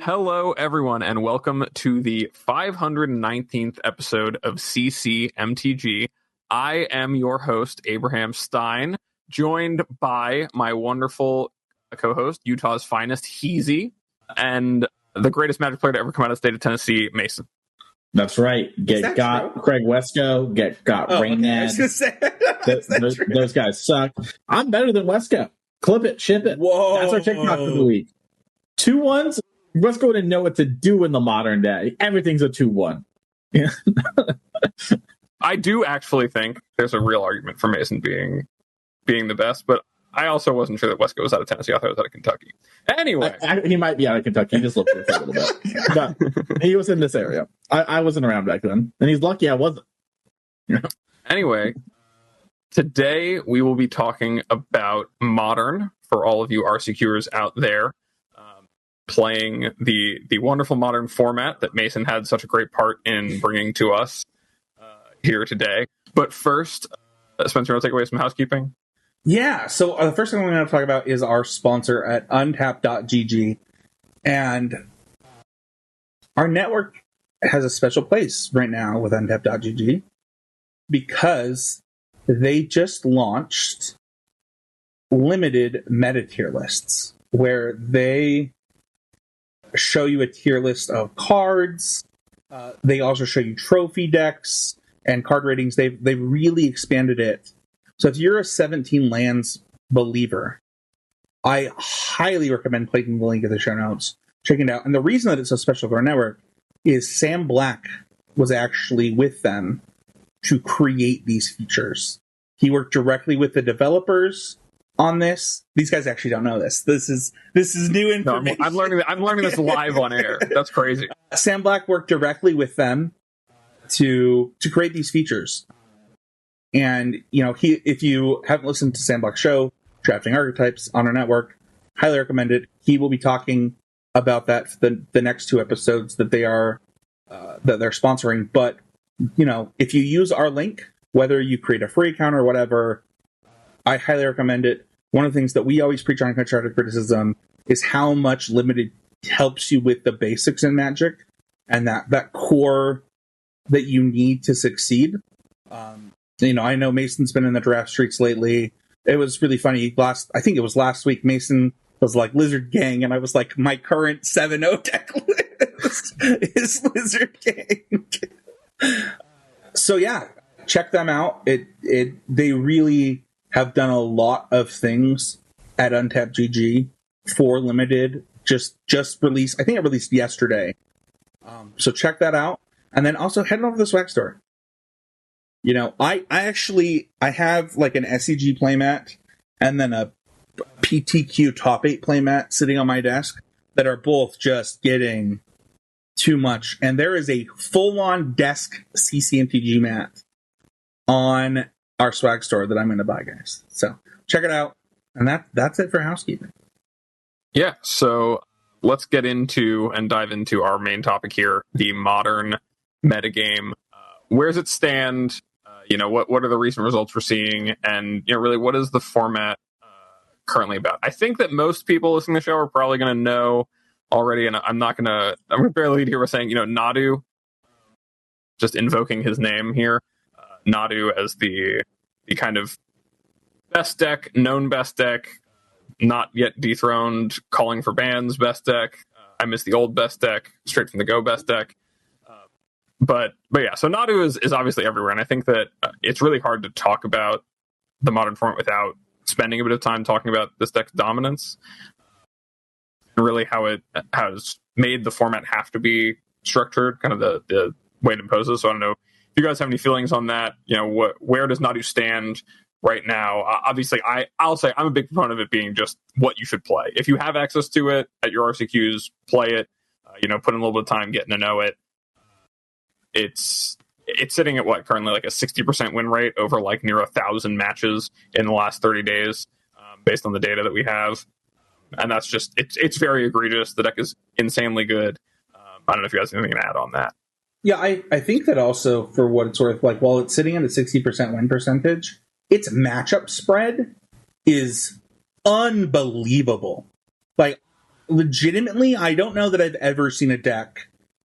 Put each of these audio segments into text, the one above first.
Hello, everyone, and welcome to the 519th episode of CCMTG. I am your host, Abraham Stein, joined by my wonderful co-host, Utah's finest, Heezy, and the greatest Magic player to ever come out of the state of Tennessee, Mason. That's right. Got Craig Wesco, got Raynad. Okay. Those guys suck. I'm better than Wesco. Clip it, ship it. Whoa. That's our TikTok for the week. 2-1s. Wesco wouldn't know what to do in the modern day. Everything's a 2-1. Yeah. I do actually think there's a real argument for Mason being the best, but I also wasn't sure that Wesco was out of Tennessee. I thought he was out of Kentucky. Anyway. He might be out of Kentucky. He just looked for a little bit. But he was in this area. I wasn't around back then. And he's lucky I wasn't. Anyway, today we will be talking about Modern for all of you RCQers out there, playing the wonderful Modern format that Mason had such a great part in bringing to us here today. But first, Spencer, want to take away some housekeeping? Yeah, so the first thing we're going to talk about is our sponsor at Untapped.gg. And our network has a special place right now with Untapped.gg because they just launched limited meta tier lists where they show you a tier list of cards. They also show you trophy decks and card ratings. They've really expanded it. So if you're a 17 lands believer, I highly recommend clicking the link in the show notes, checking it out. And the reason that it's so special for our network is Sam Black was actually with them to create these features. He worked directly with the developers on this. These guys actually don't know this. This is new information. No, I'm learning this live on air. That's crazy. Sam Black worked directly with them to create these features. And, if you haven't listened to Sam Black's show, Drafting Archetypes on our network, highly recommend it. He will be talking about that for the next two episodes that they're sponsoring. But, if you use our link, whether you create a free account or whatever, I highly recommend it. One of the things that we always preach on Constructive Criticism is how much limited helps you with the basics in Magic and that core that you need to succeed. I know Mason's been in the draft streaks lately. It was really funny. I think it was last week, Mason was like Lizard Gang, and I was like, my current 7-0 deck list is Lizard Gang. So yeah, check them out. They really have done a lot of things at Untapped GG for limited. Just released. I think it released yesterday. So check that out, and then also head over to the swag store. I have like an SEG playmat and then a PTQ top 8 playmat sitting on my desk that are both just getting too much. And there is a full-on desk CCMTG mat on our swag store that I'm going to buy, guys. So check it out. And that's it for housekeeping. Yeah, so let's get into and dive into our main topic here, the Modern metagame. Where does it stand? What are the recent results we're seeing? And, really, what is the format currently about? I think that most people listening to the show are probably going to know already, and I'm going to barely lead here with saying, Nadu, just invoking his name here, Nadu as the kind of best deck, known best deck, not yet dethroned, calling for bans best deck. I miss the old best deck, straight from the go best deck. But yeah, so Nadu is obviously everywhere, and I think that it's really hard to talk about the Modern format without spending a bit of time talking about this deck's dominance, and really how it has made the format have to be structured, kind of the way it imposes. So I don't know if you guys have any feelings on that. Where does Nadu stand right now? Obviously, I'll say I'm a big proponent of it being just what you should play. If you have access to it at your RCQs, play it. Put in a little bit of time getting to know it. It's sitting at what currently like a 60% win rate over like near 1,000 matches in the last 30 days, based on the data that we have, and that's just it's very egregious. The deck is insanely good. I don't know if you guys have anything to add on that. Yeah, I think that also, for what it's worth, like while it's sitting at a 60% win percentage, its matchup spread is unbelievable. Like legitimately, I don't know that I've ever seen a deck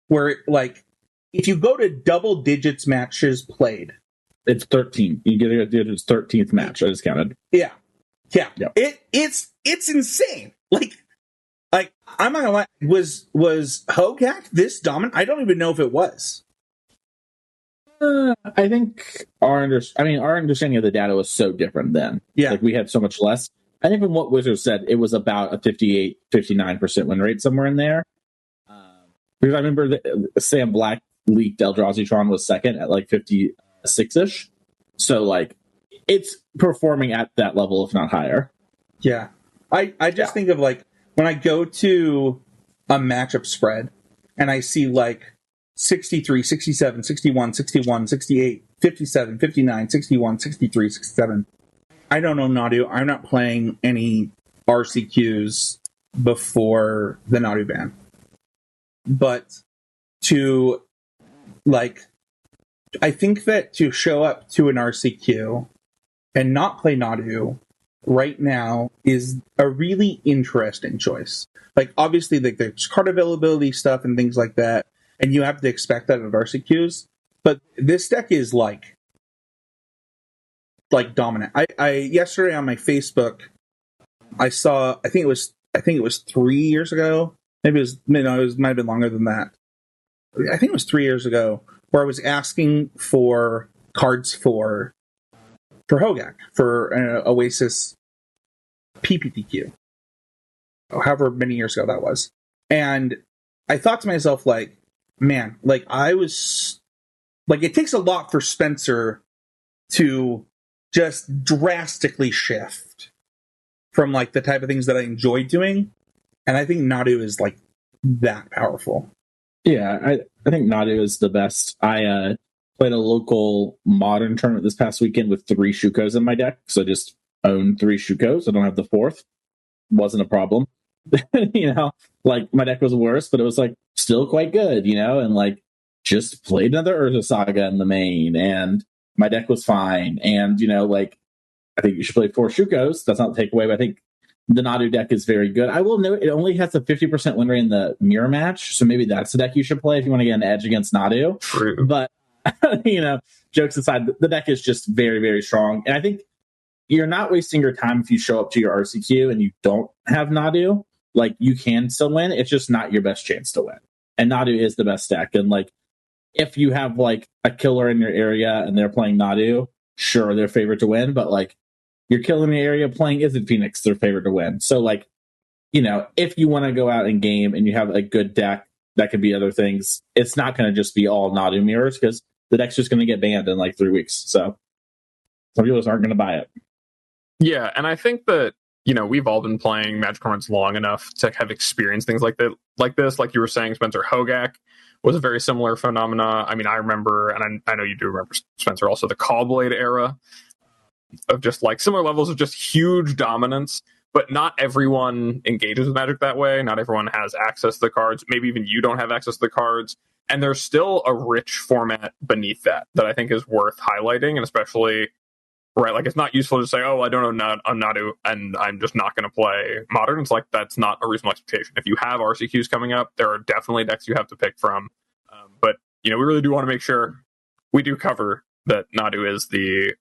where, like, if you go to double digits matches played, it's 13. You get its 13th match. I just counted. Yeah. Yep. It's insane. Like I'm not gonna lie. Was Hogak this dominant? I don't even know if it was. I think our understanding of the data was so different then. Yeah. Like we had so much less. I think from what Wizards said, it was about a 58, 59% win rate somewhere in there. Because I remember that Sam Black leaked Eldrazi was second at like 56-ish. So like it's performing at that level, if not higher. Yeah. I just think of like when I go to a matchup spread and I see like 63, 67, 61, 61, 68, 57, 59, 61, 63, 67. I don't know Nadu. I'm not playing any RCQs before the Nadu ban. But to, like, I think that to show up to an RCQ and not play Nadu right now is a really interesting choice. Like, obviously, like, there's card availability stuff and things like that, and you have to expect that of RCQs. But this deck is like dominant. I yesterday on my Facebook, I saw. I think it was 3 years ago. Maybe it might have been longer than that. I think it was 3 years ago where I was asking for cards for Hogak for an Oasis PPTQ, however many years ago that was, and I thought to myself, like, man, like I was like, it takes a lot for Spencer to just drastically shift from like the type of things that I enjoy doing, and I think Nadu is like that powerful. Yeah, I think Nadu is the best. I played a local Modern tournament this past weekend with 3 Shukos in my deck, so I just own 3 Shukos. I don't have the 4th. Wasn't a problem. You know, like my deck was worse, but it was like still quite good, you know, and like just played another Urza Saga in the main, and my deck was fine. And, you know, like I think you should play 4 Shukos. That's not the takeaway, but I think the Nadu deck is very good. I will note it only has a 50% win rate in the mirror match, so maybe that's the deck you should play if you want to get an edge against Nadu. True. But, you know, jokes aside, the deck is just very, very strong. And I think you're not wasting your time if you show up to your RCQ and you don't have Nadu. Like, you can still win. It's just not your best chance to win. And Nadu is the best deck. And, like, if you have, like, a killer in your area and they're playing Nadu, sure, they're favored to win. But, like, your killer in the area playing Izzet Phoenix, they're favored to win. So, like, you know, if you want to go out and game and you have a good deck that could be other things, it's not going to just be all Nadu mirrors because the deck's just going to get banned in, like, 3 weeks. So some people just aren't going to buy it. Yeah, and I think that, you know, we've all been playing Magic cards long enough to have experienced things like that, like this. Like you were saying, Spencer, Hogak was a very similar phenomena. I mean, I remember, and I know you do remember, Spencer, also the Callblade era of just like similar levels of just huge dominance. But not everyone engages with Magic that way. Not everyone has access to the cards. Maybe even you don't have access to the cards. And there's still a rich format beneath that I think is worth highlighting, and especially, right, like it's not useful to say, oh, I don't know Nadu and I'm just not going to play Modern. It's like, that's not a reasonable expectation. If you have RCQs coming up, there are definitely decks you have to pick from. But, you know, we really do want to make sure we do cover that Nadu is the,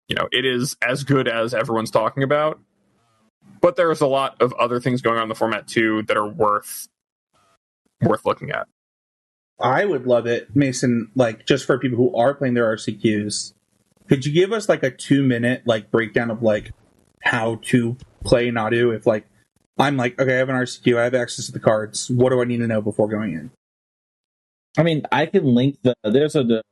you know, it is as good as everyone's talking about. But there's a lot of other things going on in the format, too, that are worth looking at. I would love it, Mason, like, just for people who are playing their RCQs, could you give us like a 2-minute like breakdown of like how to play Nadu? If like I'm like, okay, I have an RCQ, I have access to the cards. What do I need to know before going in? I mean, I can link there's a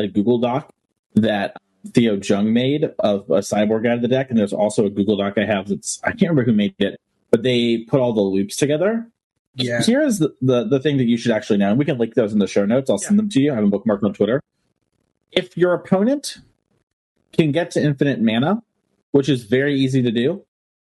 Google Doc that Theo Jung made of a sideboard guide of the deck, and there's also a Google Doc I have I can't remember who made it, but they put all the loops together. Yeah. Here's the thing that you should actually know, and we can link those in the show notes. I'll send them to you. I have a bookmark on Twitter. If your opponent can get to infinite mana, which is very easy to do,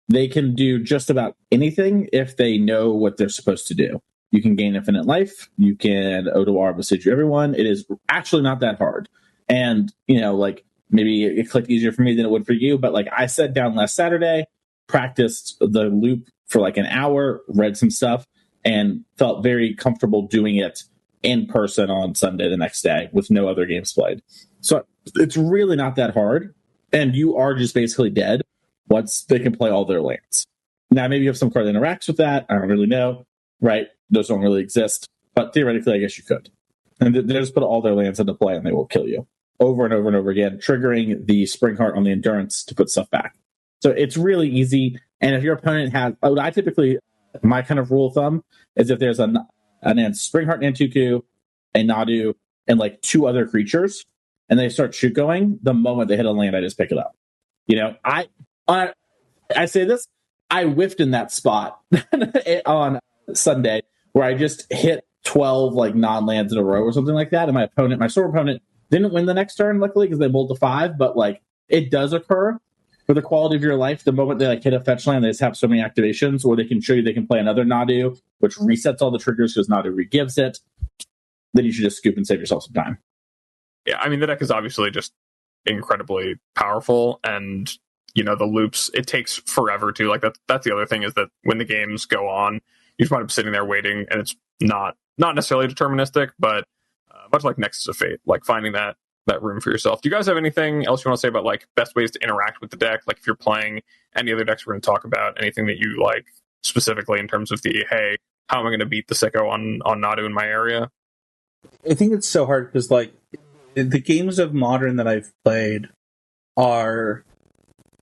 they can do just about anything if they know what they're supposed to do. You can gain infinite life. You can Odawar Besiju everyone. It is actually not that hard. And, you know, like, maybe it clicked easier for me than it would for you, but like I sat down last Saturday, practiced the loop for like an hour, read some stuff, and felt very comfortable doing it in person on Sunday the next day with no other games played. So it's really not that hard, and you are just basically dead once they can play all their lands. Now, maybe you have some card that interacts with that. I don't really know, right? Those don't really exist, but theoretically, I guess you could. And they just put all their lands into play, and they will kill you over and over and over again, triggering the Spring Heart on the Endurance to put stuff back. So it's really easy. And if your opponent has, I typically, my kind of rule of thumb is if there's an Spring Heart Nantuku, a Nadu, and like 2 other creatures, and they start shoot going, the moment they hit a land, I just pick it up. You know, I say this, I whiffed in that spot on Sunday where I just hit 12 like non-lands in a row or something like that, and my store opponent didn't win the next turn, luckily, because they bowled to 5, but like it does occur for the quality of your life. The moment they like hit a fetch land, they just have so many activations, or they can show you they can play another Nadu, which resets all the triggers because Nadu re-gives it. Then you should just scoop and save yourself some time. Yeah, I mean, the deck is obviously just incredibly powerful, and you know, the loops, it takes forever to, like, that's the other thing, is that when the games go on, you just wind up sitting there waiting, and it's not necessarily deterministic, but much like Nexus of Fate, like finding that room for yourself. Do you guys have anything else you want to say about like best ways to interact with the deck? Like if you're playing any other decks we're going to talk about, anything that you like specifically in terms of the, hey, how am I going to beat the Sicko on Nadu in my area? I think it's so hard because like the games of Modern that I've played are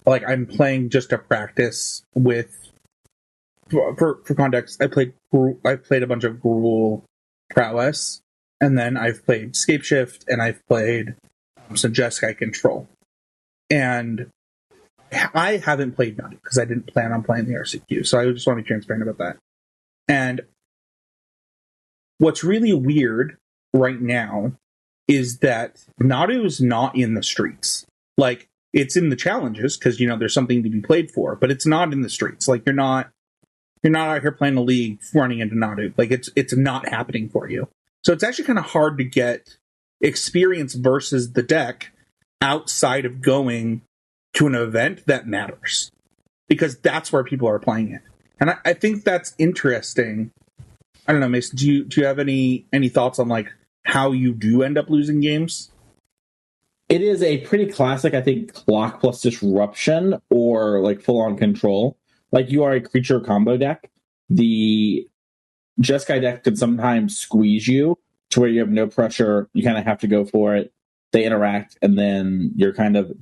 like I'm playing just to practice with. For context, I played a bunch of Gruul Prowess, and then I've played Scapeshift, and I've played some Jeskai Control. And I haven't played Nadu because I didn't plan on playing the RCQ, so I just want to be transparent about that. And what's really weird right now is that Nadu is not in the streets. Like, it's in the challenges because, you know, there's something to be played for, but it's not in the streets. Like, you're not out here playing a league running into Nadu. Like, it's not happening for you. So it's actually kind of hard to get experience versus the deck outside of going to an event that matters, because that's where people are playing it. And I think that's interesting. I don't know, Mason, do you have any thoughts on like how you do end up losing games? It is a pretty classic, I think, clock plus disruption or like full-on control. Like, you are a creature combo deck. The Jeskai deck can sometimes squeeze you to where you have no pressure. You kind of have to go for it. They interact, and then you're kind of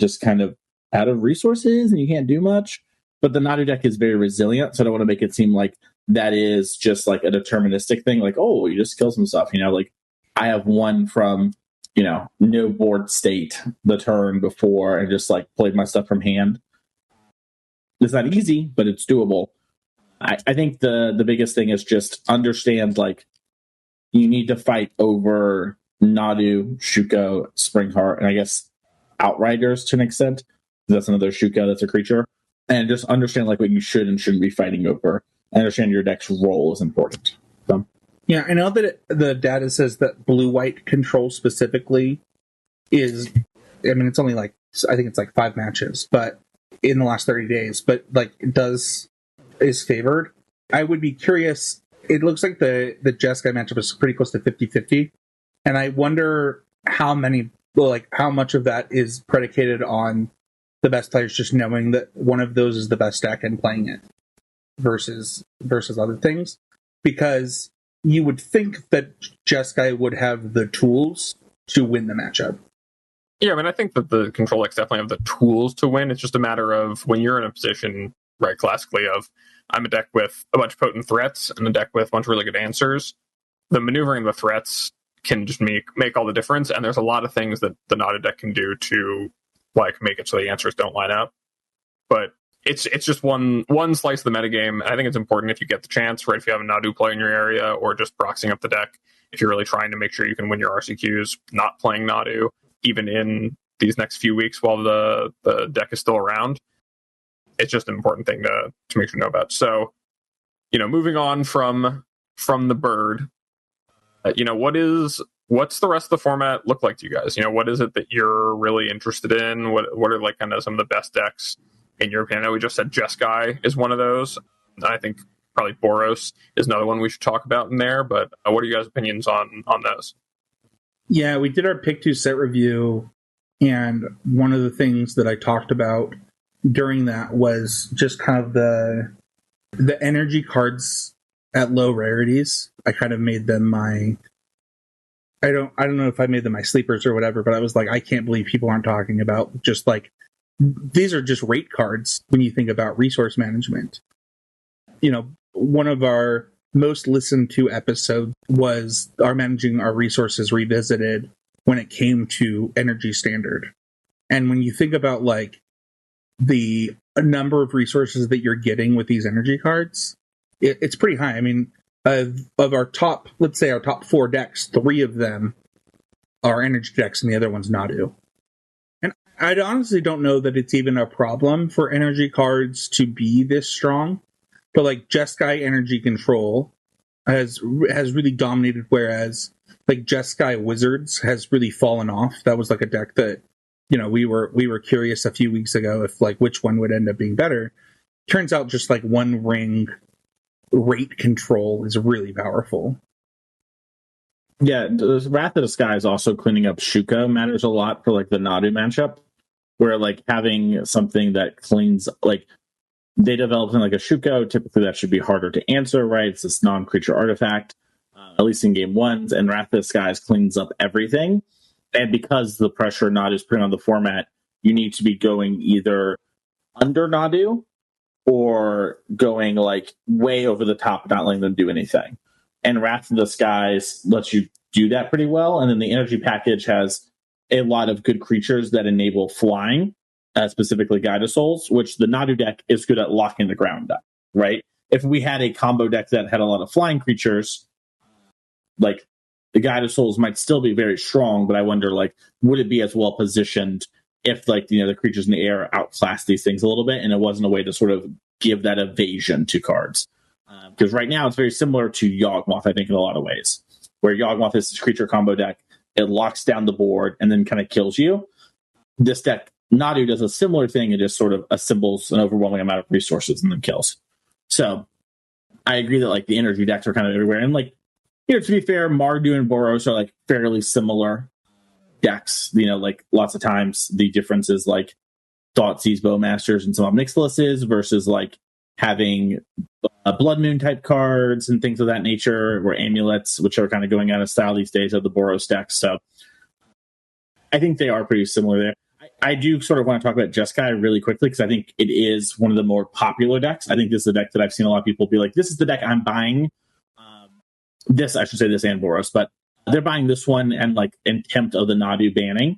out of resources, and you can't do much. But the Nadu deck is very resilient, so I don't want to make it seem like that is just like a deterministic thing. Like, oh, you just kill some stuff. You know, like I have one from, you know, no board state the turn before and just like played my stuff from hand. It's not easy, but it's doable. I think the biggest thing is just understand, like, you need to fight over Nadu, Shuko, Springheart, and I guess Outriders to an extent. That's another Shuko that's a creature. And just understand like what you should and shouldn't be fighting over. Understand your deck's role is important. So. Yeah, I know that the data says that blue-white control specifically is, I mean, it's only like, I think it's like 5 matches, but in the last 30 days, but like it is favored. I would be curious. It looks like the Jeskai matchup is pretty close to 50-50. And I wonder how much of that is predicated on the best players just knowing that one of those is the best deck and playing it versus other things. Because you would think that Jeskai would have the tools to win the matchup. Yeah, I mean, I think that the control decks definitely have the tools to win. It's just a matter of when you're in a position, right, classically, of I'm a deck with a bunch of potent threats and a deck with a bunch of really good answers. The maneuvering the threats can just make all the difference, and there's a lot of things that the Nadu deck can do to like make it so the answers don't line up. But it's just one slice of the metagame. I think it's important if you get the chance, right, if you have a Nadu play in your area or just proxying up the deck, if you're really trying to make sure you can win your RCQs, not playing Nadu, even in these next few weeks while the deck is still around. It's just an important thing to make sure to know about. So, you know, moving on from the bird, you know, what's the rest of the format look like to you guys? You know, what is it that you're really interested in? What are like kind of some of the best decks in your opinion? I know we just said Jeskai is one of those. I think probably Boros is another one we should talk about in there. But what are you guys' opinions on those? Yeah, we did our pick 2 set review, and one of the things that I talked about during that was just kind of the energy cards at low rarities. I kind of made them my I don't know if I made them my sleepers or whatever, but I was like, I can't believe people aren't talking about just like these are just rate cards when you think about resource management. You know, one of our most listened to episodes was our Managing Our Resources Revisited when it came to energy standard. And when you think about like the number of resources that you're getting with these energy cards, it's pretty high. I mean, of our top, let's say our top 4 decks, 3 of them are energy decks and the other one's Nadu. And I honestly don't know that it's even a problem for energy cards to be this strong. But like Jeskai Energy Control has really dominated, whereas like Jeskai Wizards has really fallen off. That was like a deck that, you know, we were curious a few weeks ago if like which one would end up being better. Turns out just like one ring rate control is really powerful. Yeah, the Wrath of the Sky is also cleaning up Shuka matters a lot for like the Nadu matchup, where like having something that cleans like they develop in like a Shuko, typically that should be harder to answer, right? It's this non-creature artifact, at least in game 1s, and Wrath of the Skies cleans up everything. And because the pressure Nadu is putting on the format, you need to be going either under Nadu or going like way over the top, not letting them do anything. And Wrath of the Skies lets you do that pretty well. And then the energy package has a lot of good creatures that enable flying, specifically Guide Souls, which the Nadu deck is good at locking the ground up, right? If we had a combo deck that had a lot of flying creatures, like the Guide Souls might still be very strong, but I wonder, like, would it be as well positioned if, like, you know, the creatures in the air outclass these things a little bit, and it wasn't a way to sort of give that evasion to cards? Because right now it's very similar to Yawgmoth, I think, in a lot of ways, where Yawgmoth is this creature combo deck, it locks down the board and then kind of kills you. This deck, Nadu, does a similar thing. It just sort of assembles an overwhelming amount of resources and then kills. So I agree that like the energy decks are kind of everywhere. And like, you know, to be fair, Mardu and Boros are like fairly similar decks. You know, like lots of times the difference is like Thoughtseize Bowmasters and some of Nixilus's versus like having Blood Moon type cards and things of that nature, or amulets, which are kind of going out of style these days of the Boros decks. So I think they are pretty similar there. I do sort of want to talk about Jeskai really quickly because I think it is one of the more popular decks. I think this is a deck that I've seen a lot of people be like, this is the deck I'm buying. This, I should say this and Boros, but they're buying this one and like in tempt of the Nadu banning.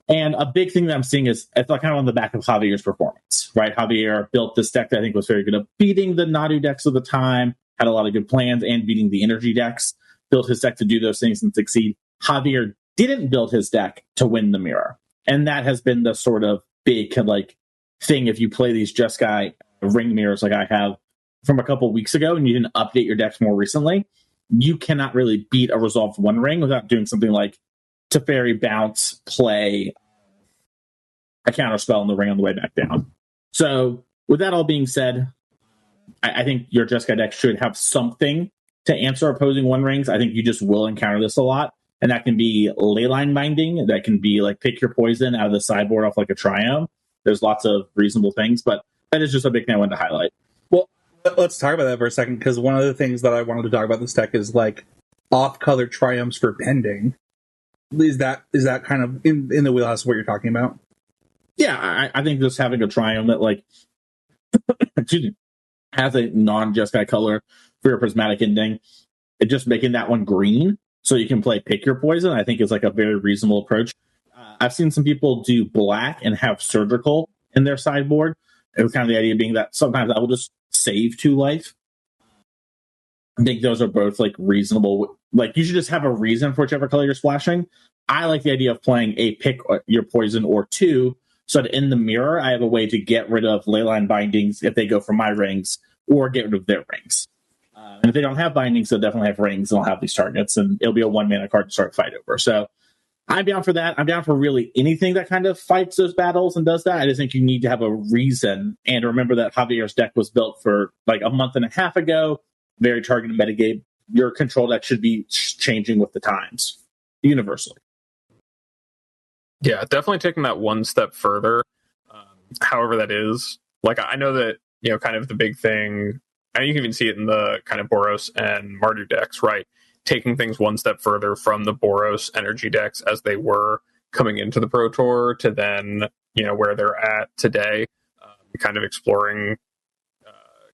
And a big thing that I'm seeing is it's like kind of on the back of Javier's performance, right? Javier built this deck that I think was very good at beating the Nadu decks of the time, had a lot of good plans, and beating the energy decks, built his deck to do those things and succeed. Javier didn't build his deck to win the mirror. And that has been the sort of big like thing if you play these Jeskai ring mirrors like I have from a couple weeks ago and you didn't update your decks more recently, you cannot really beat a Resolved One ring without doing something like Teferi bounce, play a counterspell in the ring on the way back down. So with that all being said, I think your Jeskai deck should have something to answer opposing one rings. I think you just will encounter this a lot. And that can be Leyline Binding. That can be like pick your poison out of the sideboard off like a Triome. There's lots of reasonable things, but that is just a big thing I wanted to highlight. Well, let's talk about that for a second, because one of the things that I wanted to talk about this deck is like off-color Triumphs for pending. Is that kind of in the wheelhouse of what you're talking about? Yeah, I think just having a Triumph that like excuse me, has a non-Jeskai color for your prismatic ending, and just making that one green so you can play pick your poison, I think is like a very reasonable approach. I've seen some people do black and have surgical in their sideboard. It was kind of the idea being that sometimes I will just save 2 life. I think those are both like reasonable. Like you should just have a reason for whichever color you're splashing. I like the idea of playing a pick your poison or 2, so that in the mirror I have a way to get rid of Leyline Bindings if they go for my rings, or get rid of their rings. And if they don't have bindings, they'll definitely have rings and they'll have these targets, and it'll be a 1-mana card to start a fight over. So I'm down for that. I'm down for really anything that kind of fights those battles and does that. I just think you need to have a reason. And remember that Javier's deck was built for like a month and a half ago. Very targeted metagame. Your control deck should be changing with the times universally. Yeah, definitely taking that one step further. However that is. Like, I know that, kind of the big thing, and you can even see it in the kind of Boros and Mardu decks, right? Taking things one step further from the Boros energy decks as they were coming into the Pro Tour to then, where they're at today, kind of exploring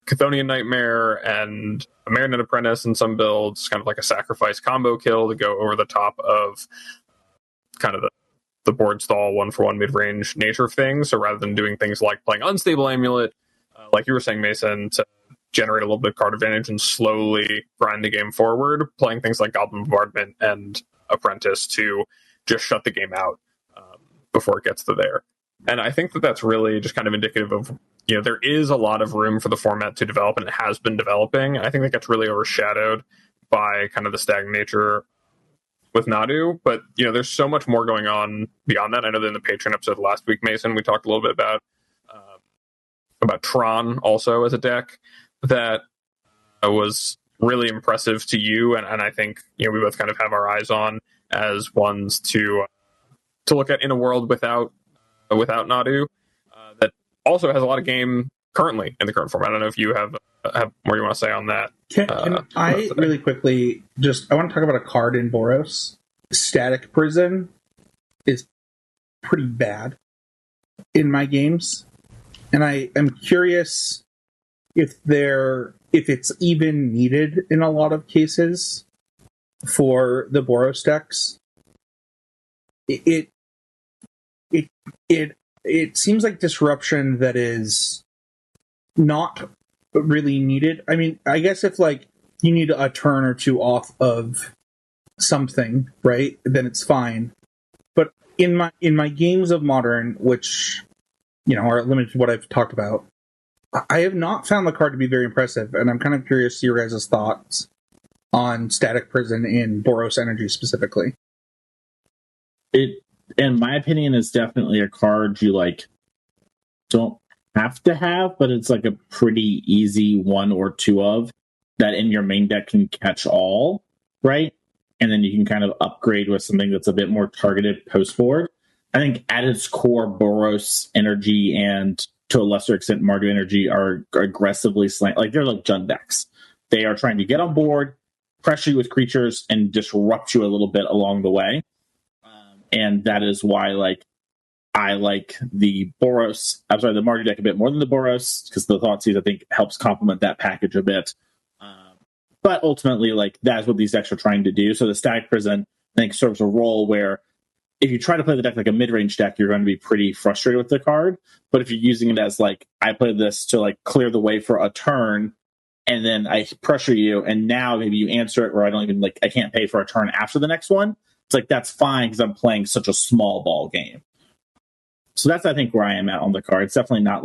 Chthonian Nightmare and a Marionette Apprentice in some builds, kind of like a sacrifice combo kill to go over the top of kind of the board stall 1-for-1 mid-range nature of things. So rather than doing things like playing Unstable Amulet, like you were saying, Mason, to generate a little bit of card advantage and slowly grind the game forward, playing things like Goblin Bombardment and Apprentice to just shut the game out before it gets to there. And I think that that's really just kind of indicative of, there is a lot of room for the format to develop, and it has been developing. I think that gets really overshadowed by kind of the stagnant nature with Nadu, but there's so much more going on beyond that. I know that in the Patreon episode last week, Mason, we talked a little bit about Tron also as a deck that was really impressive to you, and I think we both kind of have our eyes on as ones to look at in a world without Nadu, that also has a lot of game currently in the current format. I don't know if you have more you want to say on that. Can I really quickly I want to talk about a card in Boros. Static Prison is pretty bad in my games, and I am curious if it's even needed in a lot of cases for the Boros decks. It seems like disruption that is not really needed. I mean, I guess if like you need a turn or two off of something, right, then it's fine. But in my games of Modern, which are limited to what I've talked about, I have not found the card to be very impressive, and I'm kind of curious to your guys' thoughts on Static Prison in Boros Energy specifically. It, in my opinion, is definitely a card you don't have to have, but it's like a pretty easy one or two of that in your main deck can catch all, right? And then you can kind of upgrade with something that's a bit more targeted post board. I think at its core, Boros Energy and to a lesser extent Mardu Energy are aggressively they're like Jund decks. They are trying to get on board, pressure you with creatures, and disrupt you a little bit along the way. And that is why I like the Mardu deck a bit more than the Boros, because the Thoughtseize, I think, helps complement that package a bit. But ultimately, that's what these decks are trying to do. So the Static Prison, I think, serves a role where if you try to play the deck like a mid-range deck, you're going to be pretty frustrated with the card. But if you're using it as I play this to clear the way for a turn, and then I pressure you, and now maybe you answer it, or I don't even I can't pay for a turn after the next one. It's that's fine because I'm playing such a small ball game. So that's, I think, where I am at on the card. It's definitely not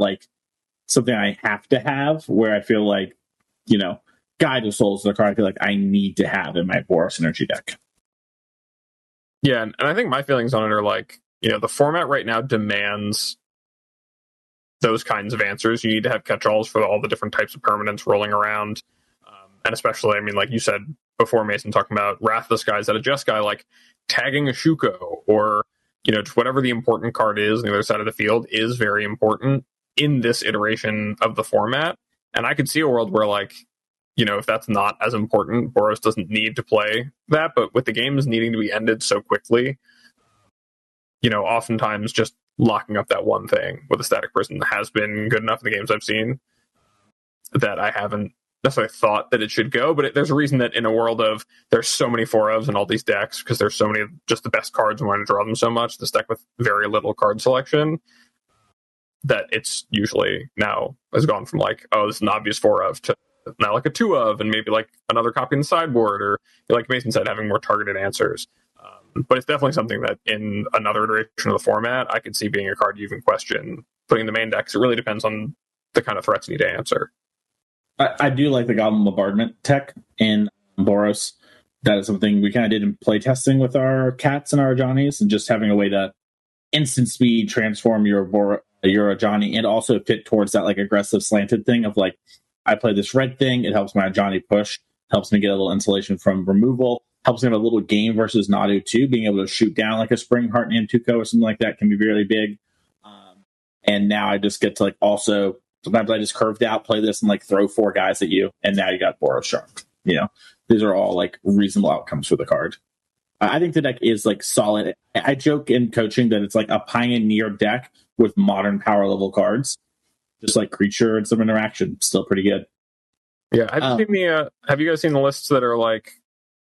something I have to have, where I feel Guide of Souls is the card I feel like I need to have in my Boros Energy deck. Yeah, and I think my feelings on it are the format right now demands those kinds of answers. You need to have catch-alls for all the different types of permanents rolling around. And especially, I mean, like you said before, Mason, talking about Wrath of the Skies, that a Jeskai, tagging a Shuko, or, just whatever the important card is on the other side of the field is very important in this iteration of the format. And I could see a world where, if that's not as important, Boros doesn't need to play that. But with the games needing to be ended so quickly, oftentimes just locking up that one thing with a Static Prison has been good enough in the games I've seen that I haven't necessarily thought that it should go. But there's a reason that in a world of there's so many 4-ofs in all these decks, because there's so many of just the best cards and want to draw them so much, this deck with very little card selection, that it's usually now has gone from this is an obvious 4-of to now a 2-of, and maybe another copy in the sideboard, or like Mason said, having more targeted answers. But it's definitely something that in another iteration of the format, I could see being a card you even question putting in the main deck, because it really depends on the kind of threats you need to answer. I do like the Goblin Bombardment tech in Boros. that is something we kind of did in playtesting with our cats and our Johnnies, and just having a way to instant speed transform your Johnny, and also fit towards that like aggressive slanted thing of like, I play this red thing, it helps my Johnny push, helps me get a little insulation from removal, helps me have a little game versus Nadu too. Being able to shoot down like a Spring Heart and Tuco or something like that can be really big. And now I just get to like also, sometimes I just curved out, play this and like throw 4 guys at you, and now you got Boros Shark. You know, these are all like reasonable outcomes for the card. I think the deck is like solid. I joke in coaching that it's like a pioneer deck with modern power level cards, just like creature and some interaction. Still pretty good. Yeah, have you guys seen the lists that are like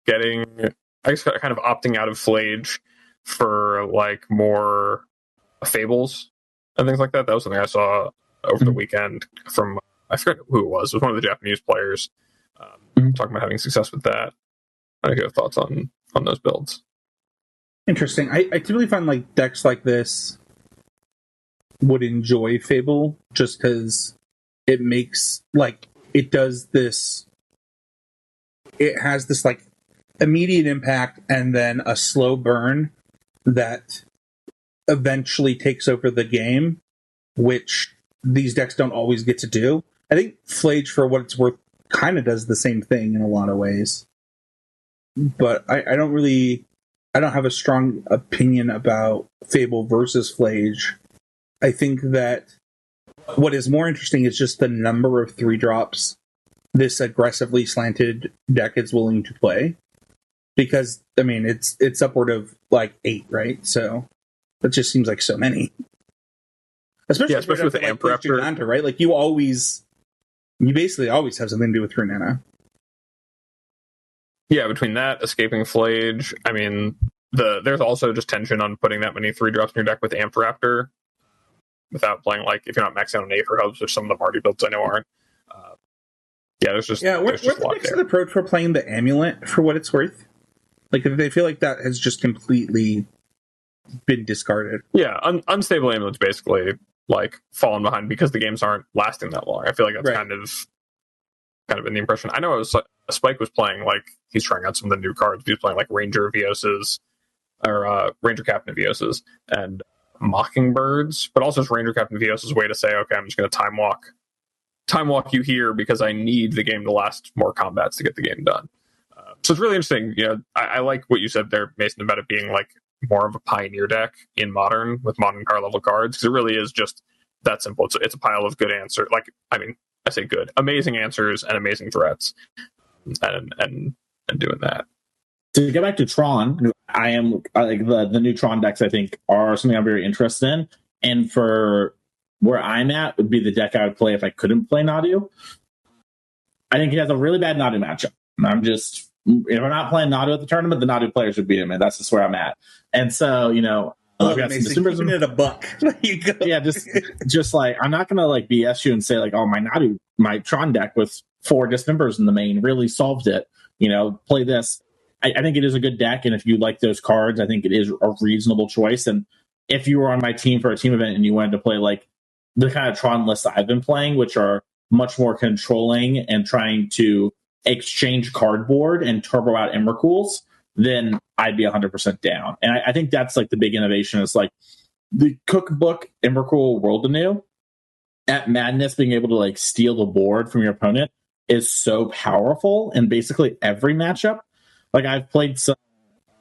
getting, I guess, kind of opting out of Flage for like more Fables and things like that? That was something I saw over the weekend from, I forget who it was. It was one of the Japanese players talking about having success with that. I have thoughts on those builds. Interesting. I typically find like decks like this would enjoy Fable just because it makes like, it does this, it has this like immediate impact and then a slow burn that eventually takes over the game, which these decks don't always get to do. I think Flage, for what it's worth, kind of does the same thing in a lot of ways. But I don't have a strong opinion about Fable versus Flage. I think that what is more interesting is just the number of 3-drops this aggressively slanted deck is willing to play. Because, I mean, it's upward of like 8, right? So that just seems like so many. Especially with the Amp Raptor, right? Like you basically always have something to do with 3 mana. Yeah, between that, escaping Flage, I mean, there's also just tension on putting that many 3-drops in your deck with Amp Raptor without playing, like, if you're not maxing out on Aether Hubs, which some of the party builds I know aren't. There's just what's the next approach for playing the Amulet for what it's worth? Like, if they feel like that has just completely been discarded. Yeah, unstable Amulet's basically like fallen behind because the games aren't lasting that long. I feel like that's right. kind of been the impression. I know it was Spike was playing, like, he's trying out some of the new cards. He was playing like Ranger Vioses or Ranger Captain Vioses and Mockingbirds, but also just Ranger Captain Vioses' way to say, okay, I'm just going to time walk you here because I need the game to last more combats to get the game done. So it's really interesting. You know, I like what you said there, Mason, about it being like more of a pioneer deck in Modern with modern power level cards, because it really is just that simple. It's a pile of good answers. Like, I mean, I say good, amazing answers and amazing threats, and doing that. To get back to Tron, I am like the new Tron decks. I think are something I'm very interested in, and for where I'm at would be the deck I would play if I couldn't play Nadu. I think he has a really bad Nadu matchup. If I'm not playing Nadu at the tournament, the Nadu players would beat him, and that's just where I'm at. And so, you know, I've got some keeping it a buck. Yeah, just like, I'm not gonna like BS you and say like, oh, my Tron deck with 4 dismembers in the main really solved it. You know, play this. I think it is a good deck, and if you like those cards, I think it is a reasonable choice. And if you were on my team for a team event and you wanted to play like the kind of Tron lists I've been playing, which are much more controlling and trying to exchange cardboard and turbo out Emrakuls, then I'd be 100% down. And I think that's like the big innovation is like the cookbook Emrakul World Anew at Madness, being able to like steal the board from your opponent is so powerful in basically every matchup. Like, I've played some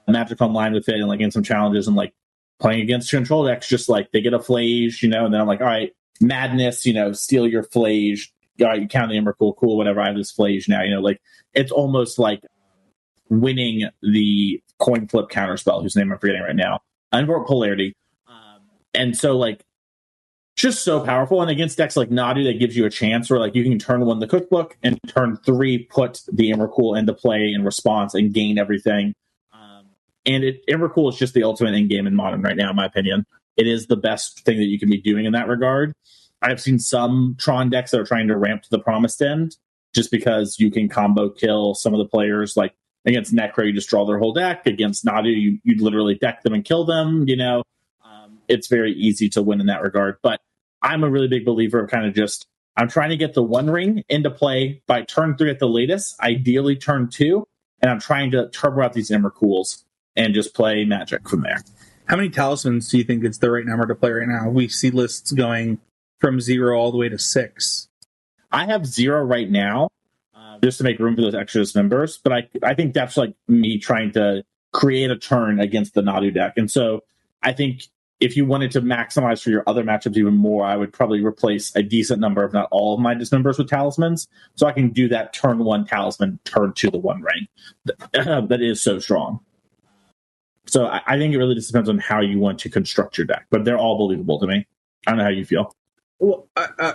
Magic Online with it and like in some challenges and like playing against control decks, just like they get a Flage, you know, and then I'm like, all right, Madness, you know, steal your Flage. All right, you count the Emrakul, cool, whatever, I have this Flage now, you know, like it's almost like winning the coin flip counterspell, whose name I'm forgetting right now, Unvote Polarity. And so like just so powerful. And against decks like Nadu, that gives you a chance where like you can turn 1 the cookbook and turn 3 put the Emrakul into play in response and gain everything. And Emrakul is just the ultimate in game in Modern right now, in my opinion. It is the best thing that you can be doing in that regard. I've seen some Tron decks that are trying to ramp to the promised end just because you can combo kill some of the players. Like against Necro, you just draw their whole deck. Against Nadu, you literally deck them and kill them, you know. It's very easy to win in that regard. But I'm a really big believer of kind of just, I'm trying to get the 1 ring into play by turn 3 at the latest, ideally turn 2. and I'm trying to turbo out these Emrakuls and just play Magic from there. How many talismans do you think it's the right number to play right now? We see lists going from 0 all the way to 6. I have 0 right now, just to make room for those extra members. But I think that's like me trying to create a turn against the Nadu deck. And so I think if you wanted to maximize for your other matchups even more, I would probably replace a decent number, if not all of my dismembers with talismans. So I can do that turn 1 talisman, turn 2 the 1 ring. That is so strong. So I think it really just depends on how you want to construct your deck. But they're all believable to me. I don't know how you feel. Well,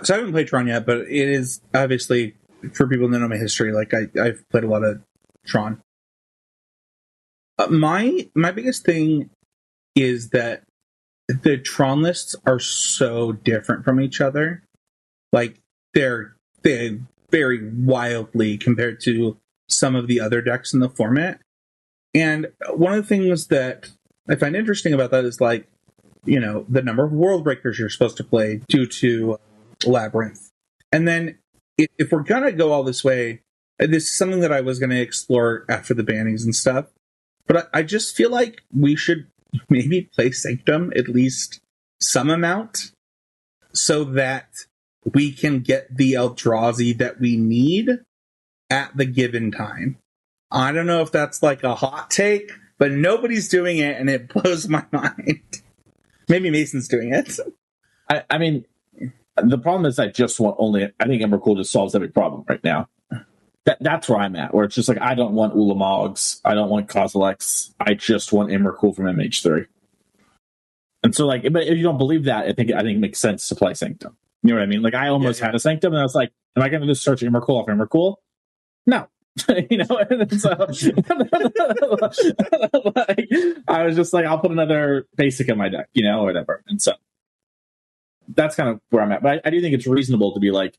so I haven't played Tron yet, but it is obviously, for people that know my history, like I've played a lot of Tron. My biggest thing is that the Tron lists are so different from each other. Like they're very wildly compared to some of the other decks in the format. And one of the things that I find interesting about that is, like, you know, the number of world breakers you're supposed to play due to Labyrinth. And then if we're going to go all this way, this is something that I was going to explore after the bannings and stuff. But I just feel like we should maybe play Sanctum at least some amount so that we can get the Eldrazi that we need at the given time. I don't know if that's like a hot take, but nobody's doing it, and it blows my mind. Maybe Mason's doing it. I mean, the problem is I think Emrakul just solves every problem right now. That's where I'm at, where it's just like, I don't want Ulamogs, I don't want Kozileks, I just want Emrakul from MH3. And so, like, but if you don't believe that, I think it makes sense to play Sanctum. You know what I mean? Like, I almost had a Sanctum, and I was like, am I going to just search Emrakul off Emrakul? No. You know, and so like, I was just like, I'll put another basic in my deck, you know, or whatever. And so that's kind of where I'm at. But I do think it's reasonable to be like,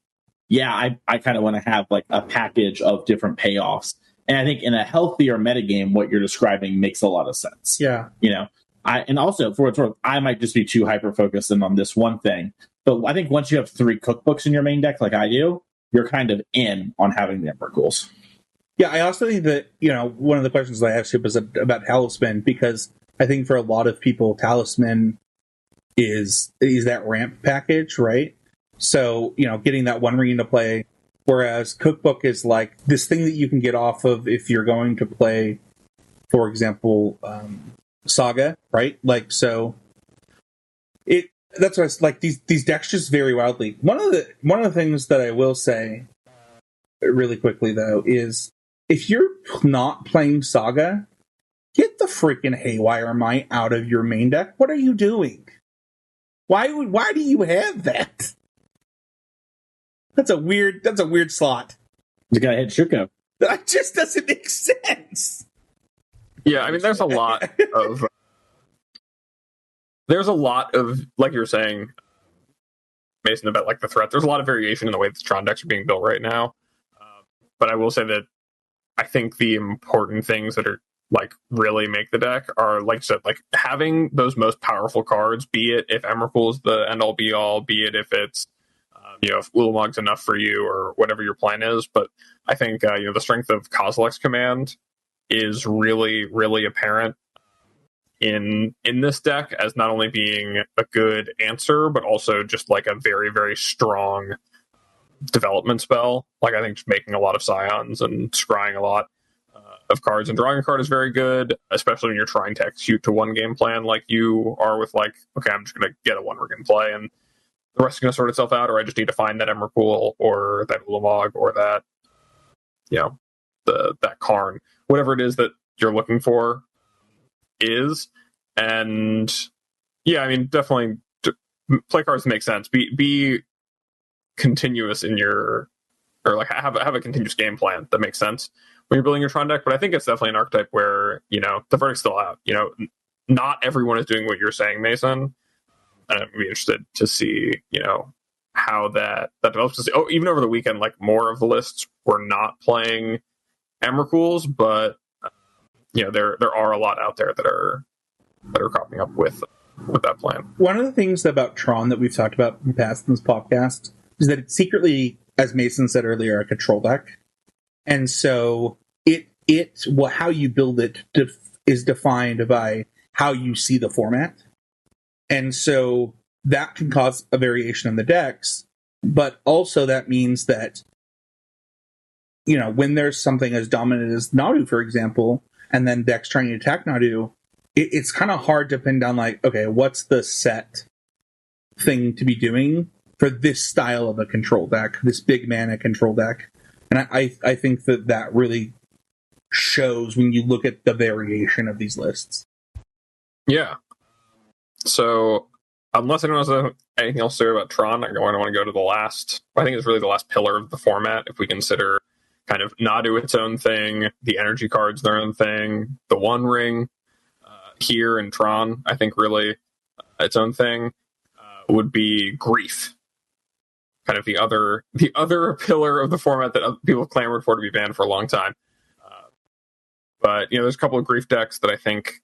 yeah, I kind of want to have like a package of different payoffs. And I think in a healthier metagame, what you're describing makes a lot of sense. Yeah. You know, and also for what's worth, I might just be too hyper focused on this one thing. But I think once you have 3 cookbooks in your main deck, like I do, you're kind of in on having the Emrakuls. Yeah, I also think that, you know, one of the questions that I asked you was about Talisman, because I think for a lot of people, Talisman is that ramp package, right? So, you know, getting that 1 ring into play, whereas Cookbook is like this thing that you can get off of if you're going to play, for example, Saga, right? Like, so that's why it's like these decks just vary wildly. One of the things that I will say really quickly, though, is if you're not playing Saga, get the freaking Haywire Might out of your main deck. What are you doing? Why do you have that? That's a weird slot. You gotta hit Shuko. That just doesn't make sense. Yeah, I mean, there's a lot of like you were saying, Mason, about like the threat. There's a lot of variation in the way that Tron decks are being built right now. But I will say that I think the important things that are like really make the deck are, like I said, like having those most powerful cards, be it if Emrakul is the end all be all, be it if it's if Ulamog's enough for you or whatever your plan is. But I think the strength of Kozilek's command is really, really apparent in this deck as not only being a good answer, but also just like a very, very strong development spell. Like, I think just making a lot of scions and scrying a lot of cards and drawing a card is very good, especially when you're trying to execute to one game plan like you are with, like, okay, I'm just going to get a 1 ring in play and the rest is going to sort itself out, or I just need to find that Emrakul or that Ulamog or that, that Karn, whatever it is that you're looking for is. And yeah, I mean, definitely play cards that make sense. Be continuous in your, or like have a continuous game plan that makes sense when you're building your Tron deck. But I think it's definitely an archetype where, the verdict's still out. Not everyone is doing what you're saying, Mason. And I'd be interested to see, how that develops. Even over the weekend, like, more of the lists were not playing Emrakuls, but there are a lot out there that are cropping up with that plan. One of the things about Tron that we've talked about in the past in this podcast is that it's secretly, as Mason said earlier, a control deck. And so it how you build it is defined by how you see the format. And so that can cause a variation in the decks, but also that means that, when there's something as dominant as Nadu, for example, and then decks trying to attack Nadu, it's kind of hard to pin down, like, okay, what's the set thing to be doing for this style of a control deck, this big mana control deck. And I think that really shows when you look at the variation of these lists. Yeah. So, unless anyone has anything else to say about Tron, I want to go to the last, I think it's really the last pillar of the format, if we consider kind of Nadu its own thing, the energy cards their own thing, the One Ring here in Tron, I think really its own thing, would be Grief. Kind of the other pillar of the format that people clamored for to be banned for a long time. But, there's a couple of Grief decks that I think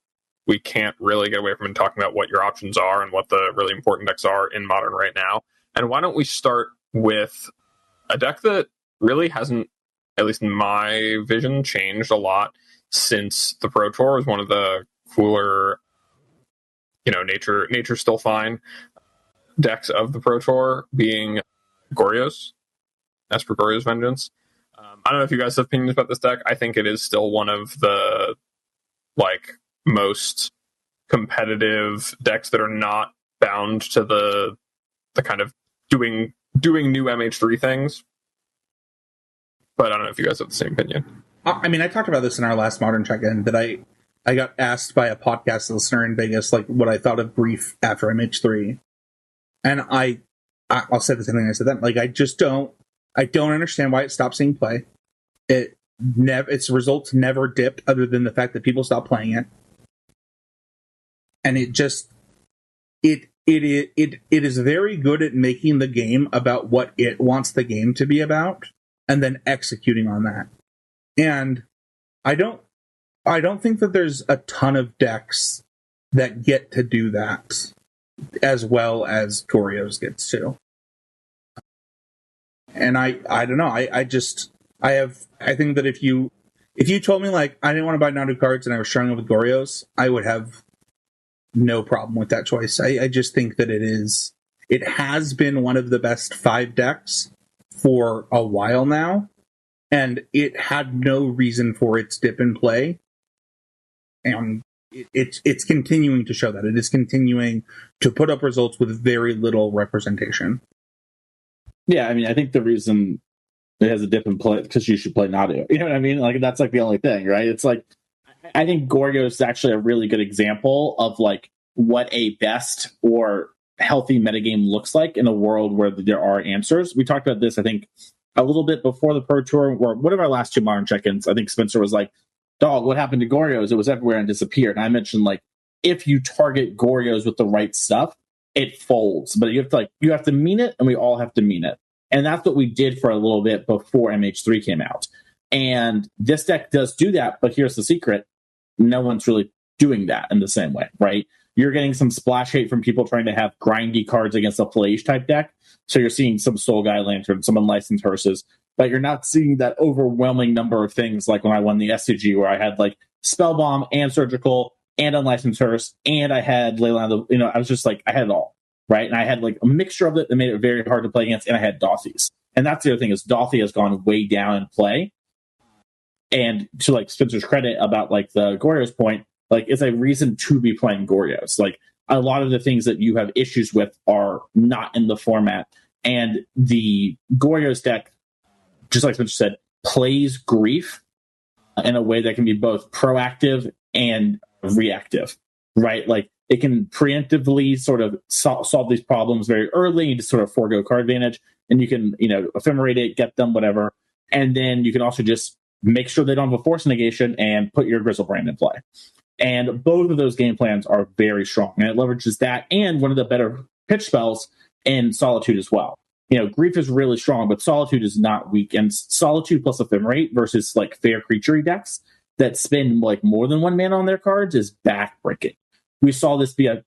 we can't really get away from talking about what your options are and what the really important decks are in Modern right now. And why don't we start with a deck that really hasn't, at least in my vision, changed a lot since the Pro Tour. Was one of the cooler, Nature's Still Fine decks of the Pro Tour, being Goryo's, Esper Goryo's Vengeance. I don't know if you guys have opinions about this deck. I think it is still one of the most competitive decks that are not bound to the kind of doing new MH3 things. But I don't know if you guys have the same opinion. I mean, I talked about this in our last Modern check-in, that I got asked by a podcast listener in Vegas, what I thought of Grief after MH3. And I'll say the same thing I said then. I don't understand why it stopped seeing play. Its results never dipped, other than the fact that people stopped playing it. And it is very good at making the game about what it wants the game to be about, and then executing on that. And I don't think that there's a ton of decks that get to do that as well as Goryo's gets to. And I don't know. I think that if you told me, I didn't want to buy Nadu cards and I was struggling with Goryo's, I would have no problem with that choice. I just think that it has been one of the best 5 decks for a while now, and it had no reason for its dip in play. And it's continuing to show that. It is continuing to put up results with very little representation. Yeah, I mean, I think the reason it has a dip in play because you should play Nadu. You know what I mean? That's the only thing, right? It's I think Goryo is actually a really good example of what a best or healthy metagame looks like in a world where there are answers. We talked about this, I think, a little bit before the Pro Tour, or one of our last 2 Modern check-ins. I think Spencer was like, dog, what happened to Goryo's? It was everywhere and disappeared. And I mentioned, if you target Goryo's with the right stuff, it folds. But you have to mean it, and we all have to mean it. And that's what we did for a little bit before MH3 came out. And this deck does do that, but here's the secret. No one's really doing that in the same way, right? You're getting some splash hate from people trying to have grindy cards against a Plage type deck. So you're seeing some Soul Guy Lantern, some Unlicensed Hearses, but you're not seeing that overwhelming number of things like when I won the SCG, where I had Spellbomb and Surgical and Unlicensed Hearse, and I had Leyline. I was just I had it all, right? And I had a mixture of it that made it very hard to play against, and I had Dothies. And that's the other thing, is Dothie has gone way down in play. And to Spencer's credit about the Goryo's point, it's a reason to be playing Goryo's. A lot of the things that you have issues with are not in the format. And the Goryo's deck, just like Spencer said, plays Grief in a way that can be both proactive and reactive, right? It can preemptively sort of solve these problems very early. You just sort of forego card advantage, and you can, ephemerate it, get them, whatever. And then you can also just make sure they don't have a force negation and put your Grizzlebrand in play. And both of those game plans are very strong. And it leverages that and one of the better pitch spells in Solitude as well. Grief is really strong, but Solitude is not weak. And Solitude plus Ephemerate versus fair creature decks that spend more than 1 mana on their cards is backbreaking. We saw this be a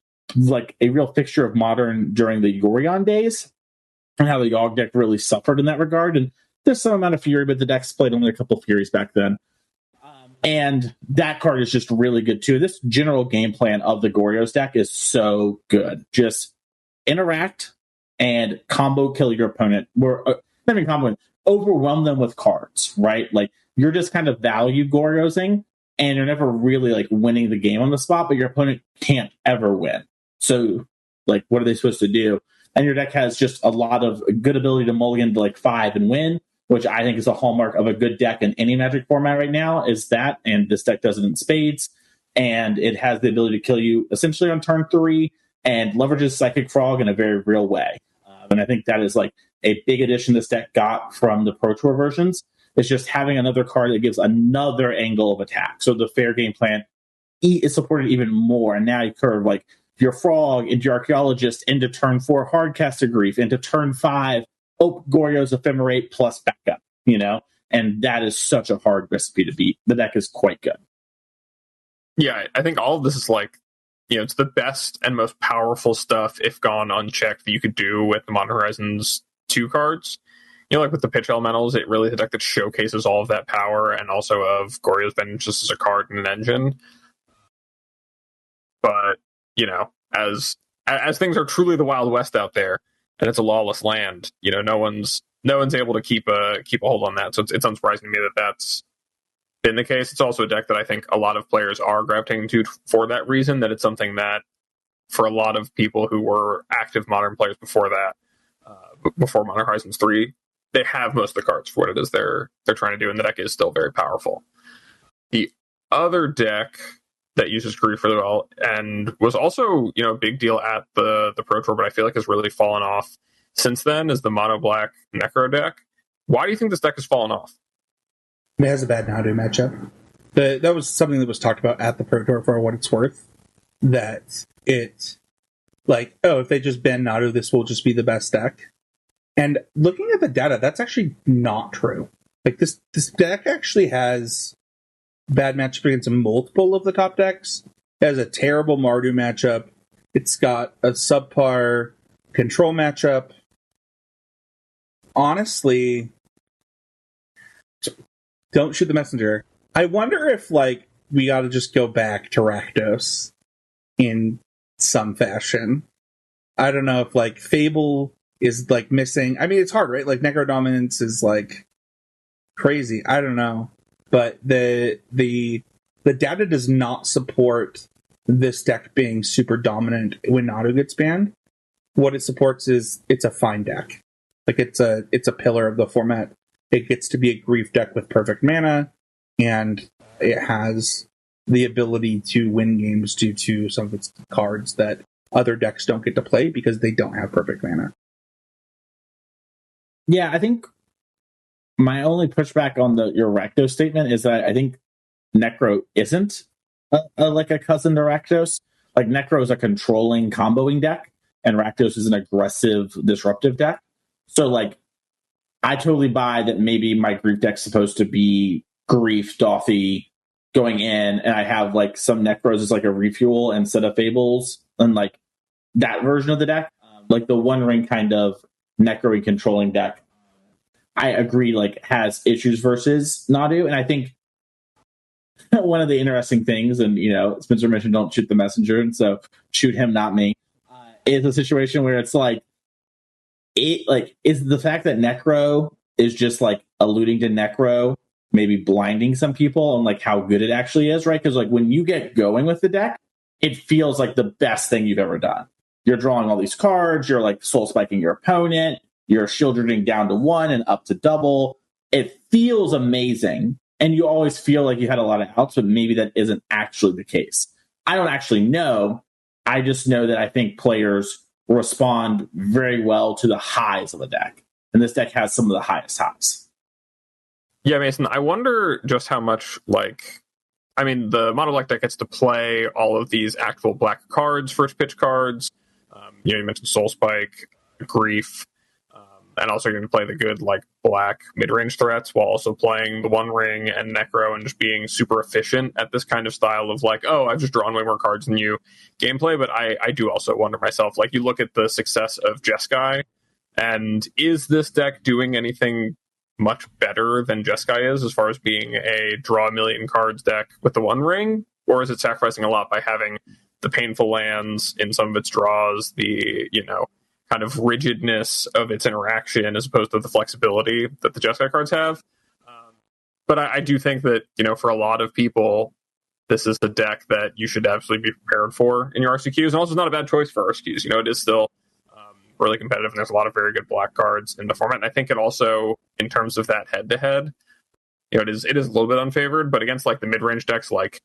real fixture of Modern during the Yorion days, and how the Yogg deck really suffered in that regard. And there's some amount of Fury, but the decks played only a couple of Furies back then. And that card is just really good too. This general game plan of the Goryo's deck is so good. Just interact and combo kill your opponent. Not even combo, overwhelm them with cards, right? Like you're just kind of value Goryosing and you're never really like winning the game on the spot, but your opponent can't ever win. So like what are they supposed to do? And your deck has just a lot of good ability to mulligan to like 5 and win, which I think is a hallmark of a good deck in any Magic format right now, is that, and this deck does it in spades, and it has the ability to kill you essentially on turn 3 and leverages Psychic Frog in a very real way. And I think that is like a big addition this deck got from the Pro Tour versions. It's just having another card that gives another angle of attack. So the fair game plan is supported even more, and now you curve like your Frog into your Archaeologist into turn 4 Hardcaster Grief, into turn 5 Goryo's Ephemerate plus backup, you know? And that is such a hard recipe to beat. The deck is quite good. Yeah, I think all of this is like, you know, it's the best and most powerful stuff, if gone unchecked, that you could do with the Modern Horizons 2 cards. You know, like with the Pitch Elementals, it really is a deck that showcases all of that power and also of Goryo's Vengeance just as a card and an engine. But, you know, as things are truly the Wild West out there, and it's a lawless land, you know, no one's able to keep a hold on that. So it's unsurprising to me that that's been the case. It's also a deck that I think a lot of players are gravitating to for that reason, that it's something that for a lot of people who were active Modern players before that, before Modern Horizons 3, they have most of the cards for what it is they're trying to do, and the deck is still very powerful. The other deck that uses Grief really well, and was also, you know, a big deal at the Pro Tour, but I feel like has really fallen off since then, is the Mono Black Necro deck. Why do you think this deck has fallen off? It has a bad Nadu matchup. That was something that was talked about at the Pro Tour for what it's worth. That it, like, oh, if they just ban Nadu, this will just be the best deck. And looking at the data, that's actually not true. Like, this deck actually has bad matchup against multiple of the top decks. It has a terrible Mardu matchup. It's got a subpar control matchup. Honestly, don't shoot the messenger. I wonder if, like, we got to just go back to Rakdos in some fashion. I don't know if, like, Fable is, like, missing. I mean, it's hard, right? Like, Necro Dominance is, like, crazy. I don't know. But the data does not support this deck being super dominant when Nadu gets banned. What it supports is it's a fine deck. Like, it's a pillar of the format. It gets to be a Grief deck with perfect mana, and it has the ability to win games due to some of its cards that other decks don't get to play because they don't have perfect mana. Yeah, I think my only pushback on your Rakdos statement is that I think Necro isn't like a cousin to Rakdos. Like, Necro is a controlling comboing deck, and Rakdos is an aggressive, disruptive deck. So, like, I totally buy that maybe my Grief deck's supposed to be Grief, Dothy going in, and I have, like, some Necros as, like, a refuel instead of Fables, and, like, that version of the deck. Like, the One Ring kind of Necro-y controlling deck, I agree, like, has issues versus Nadu, and I think one of the interesting things, and, you know, Spencer mentioned don't shoot the messenger, and so shoot him, not me, is a situation where it's like, is the fact that Necro is just, like, alluding to Necro maybe blinding some people on, like, how good it actually is, right? Because, like, when you get going with the deck, it feels like the best thing you've ever done. You're drawing all these cards, you're, like, soul spiking your opponent, you're shielding down to 1 and up to double. It feels amazing, and you always feel like you had a lot of outs, but maybe that isn't actually the case. I don't actually know. I just know that I think players respond very well to the highs of a deck, and this deck has some of the highest highs. Yeah, Mason, I wonder just how much, like, I mean, the Mono Black deck gets to play all of these actual black cards, first pitch cards. You know, you mentioned Soul Spike, Grief, and also you're going to play the good, like, black mid-range threats while also playing the One Ring and Necro and just being super efficient at this kind of style of, like, oh, I've just drawn way more cards than you gameplay. But I do also wonder myself, like, you look at the success of Jeskai, and is this deck doing anything much better than Jeskai is as far as being a draw a million cards deck with the One Ring? Or is it sacrificing a lot by having the painful lands in some of its draws, the, kind of rigidness of its interaction as opposed to the flexibility that the Jeskai cards have? But I do think that, for a lot of people, this is the deck that you should absolutely be prepared for in your RCQs. And also, it's not a bad choice for RCQs. It is still really competitive, and there's a lot of very good black cards in the format. And I think it also, in terms of that head-to-head, it is a little bit unfavored. But against like the mid-range decks like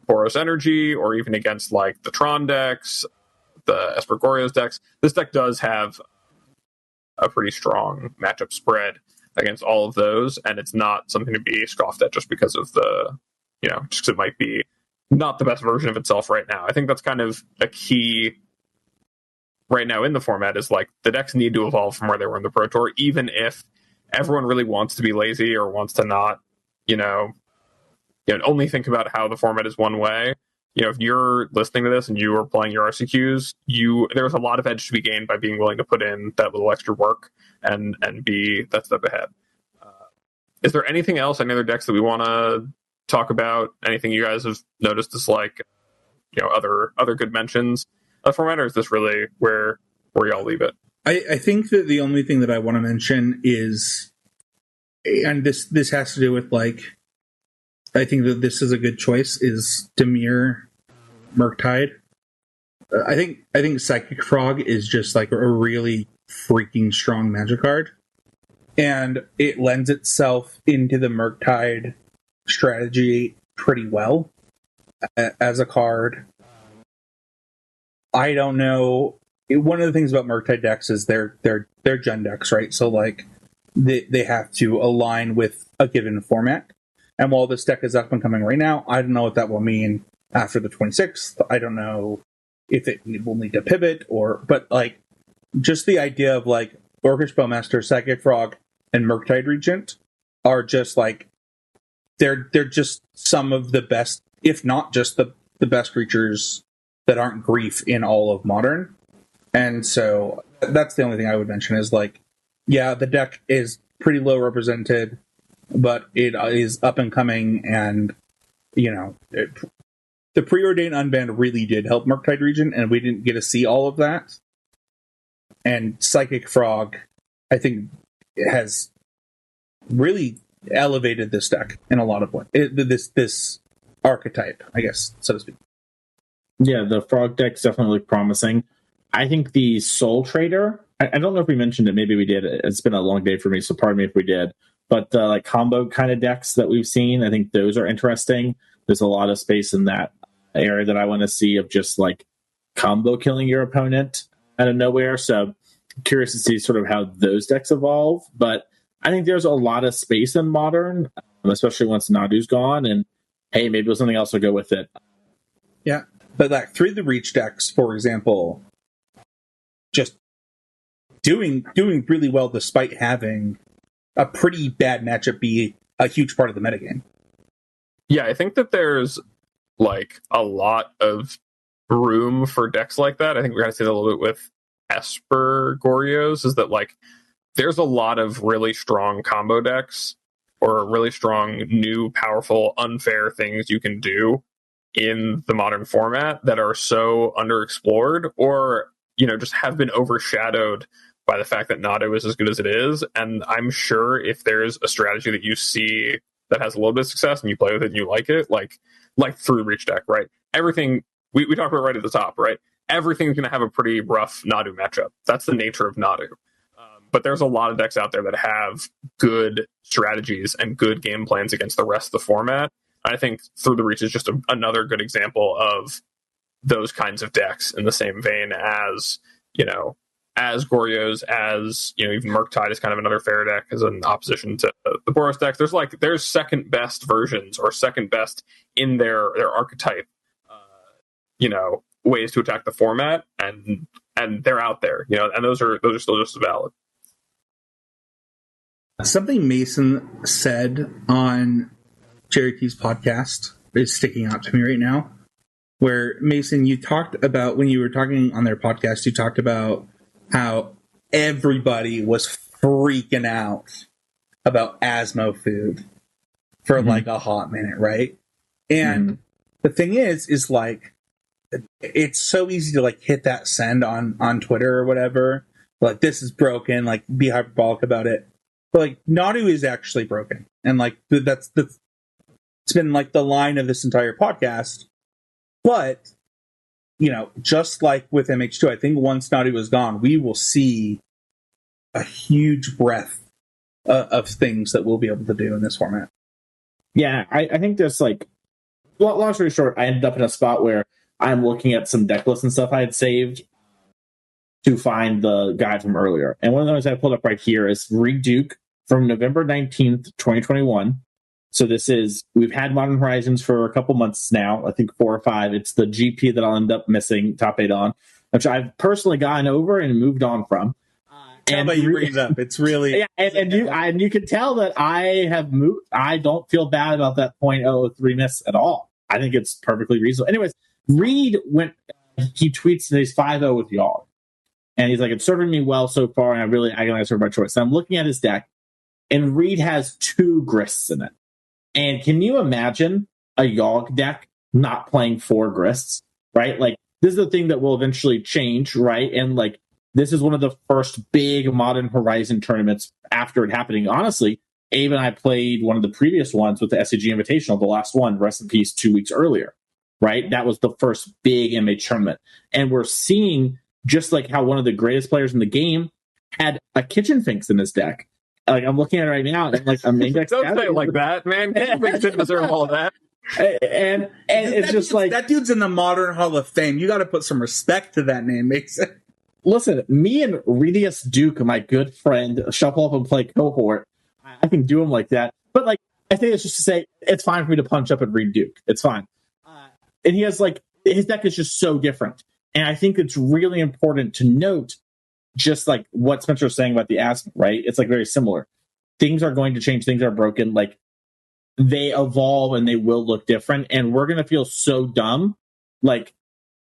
Boros Energy, or even against like the Tron decks, the Esper Goryo's decks, this deck does have a pretty strong matchup spread against all of those, and it's not something to be scoffed at just because of the, just because it might be not the best version of itself right now. I think that's kind of a key right now in the format, is like the decks need to evolve from where they were in the Pro Tour, even if everyone really wants to be lazy or wants to not, only think about how the format is one way. If you're listening to this and you are playing your RCQs, there's a lot of edge to be gained by being willing to put in that little extra work and be that step ahead. Is there anything else, any other decks that we want to talk about? Anything you guys have noticed as like, other good mentions of format, or is this really where y'all leave it? I think that the only thing that I want to mention is, and this has to do with like, I think that this is a good choice, is Dimir Murktide. I think Psychic Frog is just like a really freaking strong magic card, and it lends itself into the Murktide strategy pretty well as a card. I don't know. One of the things about Murktide decks is they're gen decks, right? So like they have to align with a given format. And while this deck is up and coming right now, I don't know what that will mean after the 26th. I don't know if it will need to pivot, but like just the idea of like Orcish Bowmaster, Psychic Frog, and Murktide Regent are just like they're just some of the best, if not just the best creatures that aren't grief in all of Modern. And so that's the only thing I would mention is like, yeah, the deck is pretty low represented, but it is up and coming, and the Preordained Unbanned really did help Murktide Regent, and we didn't get to see all of that. And Psychic Frog, I think, has really elevated this deck in a lot of ways. This archetype, I guess, so to speak. Yeah, the Frog deck's definitely promising. I think the Soul Trader, I don't know if we mentioned it, maybe we did. It's been a long day for me, so pardon me if we did. But the like combo kind of decks that we've seen, I think those are interesting. There's a lot of space in that area that I want to see of just like combo killing your opponent out of nowhere. So I'm curious to see sort of how those decks evolve. But I think there's a lot of space in Modern, especially once Nadu's gone. And hey, maybe something else will go with it. Yeah, but like Through the Reach decks, for example, just doing really well despite having a pretty bad matchup be a huge part of the metagame. Yeah, I think that there's like a lot of room for decks like that. I think we're going to see that a little bit with Esper Goryo's, is that like there's a lot of really strong combo decks or really strong, new, powerful, unfair things you can do in the Modern format that are so underexplored, or just have been overshadowed by the fact that Nado is as good as it is. And I'm sure if there's a strategy that you see that has a little bit of success and you play with it and you like it, like Through the Reach deck, right? Everything we talked about right at the top, right? Everything's going to have a pretty rough Nadu matchup. That's the nature of Nadu. But there's a lot of decks out there that have good strategies and good game plans against the rest of the format. I think Through the Reach is just another good example of those kinds of decks, in the same vein as, as Goryo's, as, even Murktide is kind of another fair deck as an opposition to the Boros decks. There's second best versions, or second best in their archetype, ways to attack the format, and they're out there, and those are still just as valid. Something Mason said on Cherokee's podcast is sticking out to me right now, where Mason, you talked about, when you were talking on their podcast, you talked about how everybody was freaking out about Asmo food for like a hot minute, right? And the thing is like, it's so easy to like hit that send on Twitter or whatever. Like, this is broken, like be hyperbolic about it. But like, Nadu is actually broken. And like, it's been like the line of this entire podcast. But, you know, just like with MH2, I think once Nadu is gone, we will see a huge breadth of things that we'll be able to do in this format. Yeah, I think there's like, long story short, I ended up in a spot where I'm looking at some deck lists and stuff I had saved to find the guide from earlier. And one of those I pulled up right here is Reed Duke from November 19th, 2021. So this is, we've had Modern Horizons for a couple months now, I think 4 or 5. It's the GP that I'll end up missing top 8 on, which I've personally gotten over and moved on from. And you bring it up. It's really... Yeah, and you can tell that I have moved. I don't feel bad about that .003 miss at all. I think it's perfectly reasonable. Anyways, Reed he tweets that he's 5-0 with y'all. And he's like, it's serving me well so far, and I really agonize over my choice. So I'm looking at his deck, and Reed has 2 Grists in it. And can you imagine a Yogg deck not playing 4 Grists, right? Like, this is the thing that will eventually change, right? And, like, this is one of the first big Modern Horizon tournaments after it happening. Honestly, Abe and I played one of the previous ones with the SCG Invitational, the last one, rest in peace, 2 weeks earlier, right? That was the first big MH tournament. And we're seeing just like how one of the greatest players in the game had a Kitchen Finks in his deck. Like, I'm looking at it right now, and like a main deck. Don't say it like that, man. Kitchen Finks didn't deserve all of that. And it's just like, that dude's in the Modern Hall of Fame. You got to put some respect to that name, Mason. Listen, me and Redius Duke, my good friend, shuffle up and play cohort. I can do him like that. But like, I think it's just to say it's fine for me to punch up and Reed Duke. It's fine. And he has like, his deck is just so different. And I think it's really important to note just like what Spencer was saying about the asthma, right? It's like very similar. Things are going to change. Things are broken. Like, they evolve and they will look different. And we're going to feel so dumb. Like,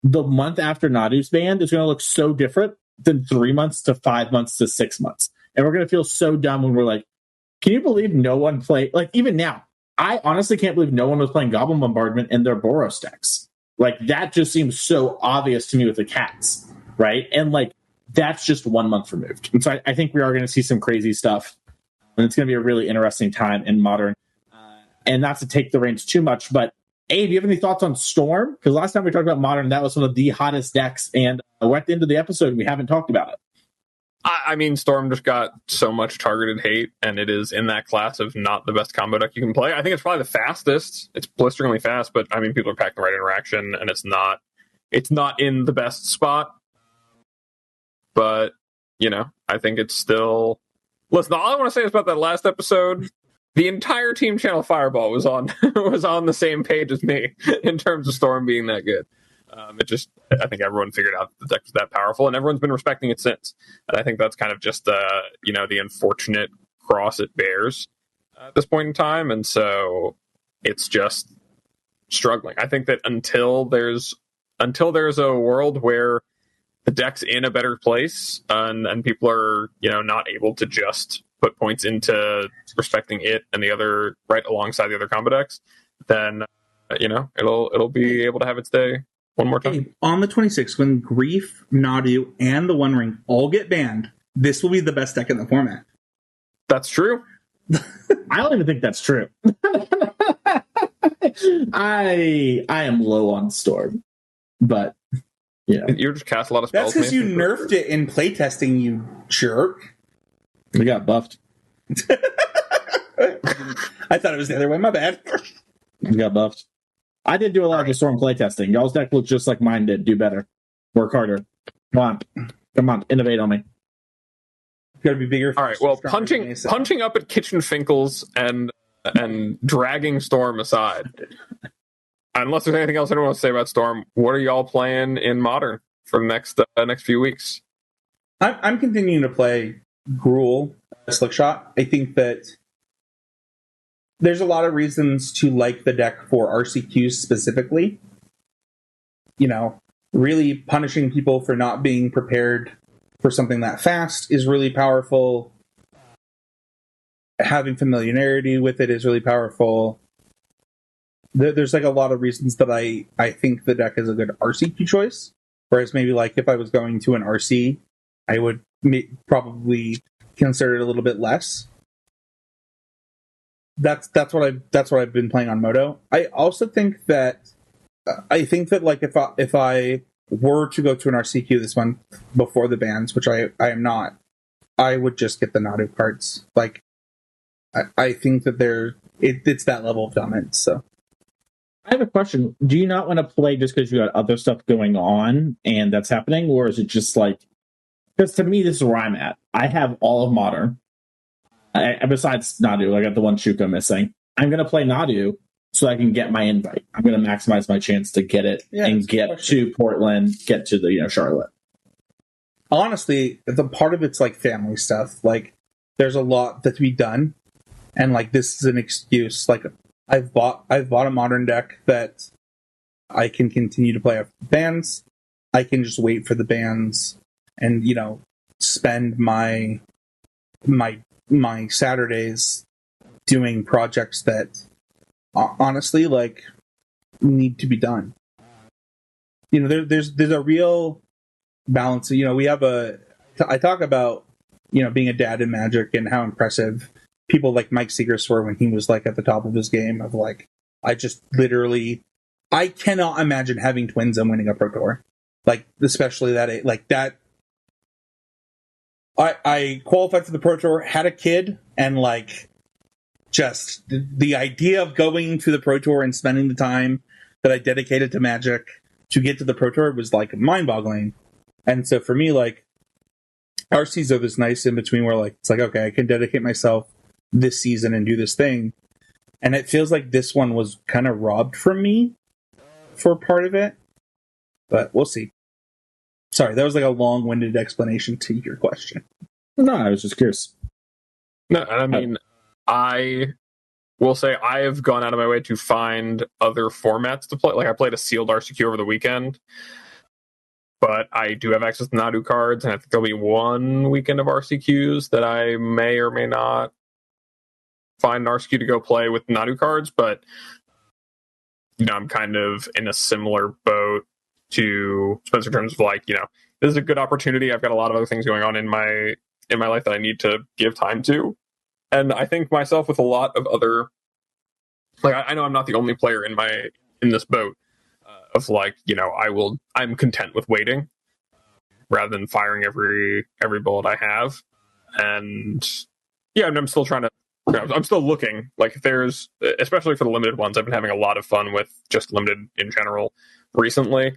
the month after Nadu's banned is going to look so different than 3 months to 5 months to 6 months. And we're going to feel so dumb when we're like, can you believe no one played? Like, even now, I honestly can't believe no one was playing Goblin Bombardment in their Boros decks. Like, that just seems so obvious to me with the cats, right? And like, that's just 1 month removed. And so I think we are going to see some crazy stuff. And it's going to be a really interesting time in Modern. And not to take the reins too much, but Abe, do you have any thoughts on Storm? Because last time we talked about Modern, that was one of the hottest decks, and we're at the end of the episode, and we haven't talked about it. I mean, Storm just got so much targeted hate, and it is in that class of not the best combo deck you can play. I think it's probably the fastest. It's blisteringly fast, but I mean, people are packing the right interaction, and it's not in the best spot. But, you know, I think it's still... Listen, all I want to say is about that last episode... The entire Team Channel Fireball was on the same page as me in terms of Storm being that good. I think everyone figured out the deck was that powerful, and everyone's been respecting it since. And I think that's kind of just the unfortunate cross it bears at this point in time, and so it's just struggling. I think that until there's a world where the deck's in a better place and people are not able to just put points into respecting it and the other right alongside the other combo decks, then it'll be able to have its day one more time. Hey, on the 26th, when Grief, Nadu, and the One Ring all get banned, this will be the best deck in the format. That's true. I don't even think that's true. I am low on Storm, but yeah, you just cast a lot of spells. That's because you nerfed it in playtesting, you jerk. We got buffed. I thought it was the other way. My bad. We got buffed. I did do a lot of the Storm playtesting. Y'all's deck looks just like mine did. Do better. Work harder. Come on. Innovate on me. Got to be bigger. All right. Well, punching up at Kitchen Finkel's and dragging Storm aside. Unless there's anything else anyone wants to say about Storm, what are y'all playing in Modern for the next few weeks? I'm continuing to play Gruul, Slickshot. I think that there's a lot of reasons to like the deck for RCQs specifically. Really punishing people for not being prepared for something that fast is really powerful. having familiarity with it is really powerful. There's like a lot of reasons that I think the deck is a good RCQ choice. Whereas maybe like if I was going to an RC, I would probably consider it a little bit less. That's what I've been playing on Moto. I also think that like if I were to go to an RCQ this month before the bans, which I am not, I would just get the Nadu cards. Like I think that it's that level of dominance. So I have a question. Do you not want to play just because you got other stuff going on and that's happening? Or is it just like, because to me, this is where I'm at. I have all of Modern. Besides Nadu, I got the one Shuko missing. I'm going to play Nadu so I can get my invite. I'm going to maximize my chance to get it and get to Portland, get to the Charlotte. Honestly, the part of it's like family stuff. Like there's a lot that to be done, and like this is an excuse. Like I've bought a Modern deck that I can continue to play after the bans. I can just wait for the bans and spend my Saturdays doing projects that honestly like need to be done. There's a real balance. I talk about being a dad in Magic and how impressive people like Mike Seegers were when he was like at the top of his game. Of like, I cannot imagine having twins and winning a Pro Tour, like especially that. I qualified for the Pro Tour, had a kid, and like just the idea of going to the Pro Tour and spending the time that I dedicated to Magic to get to the Pro Tour was like mind-boggling. And so for me, like RCs are this nice in between where like it's like, okay, I can dedicate myself this season and do this thing. And it feels like this one was kind of robbed from me for part of it, but we'll see. Sorry, that was like a long-winded explanation to your question. No, I was just curious. No, I mean, I will say I have gone out of my way to find other formats to play. Like I played a sealed RCQ over the weekend, but I do have access to Nadu cards, and I think there'll be one weekend of RCQs that I may or may not find an RCQ to go play with Nadu cards. But I'm kind of in a similar boat to Spencer in terms of like, this is a good opportunity. I've got a lot of other things going on in my life that I need to give time to. And I think myself with a lot of other, like, I know I'm not the only player in this boat of like, I'm content with waiting rather than firing every bullet I have. And yeah, I'm still trying to, I'm still looking. Like if there's, especially for the limited ones, I've been having a lot of fun with just limited in general recently.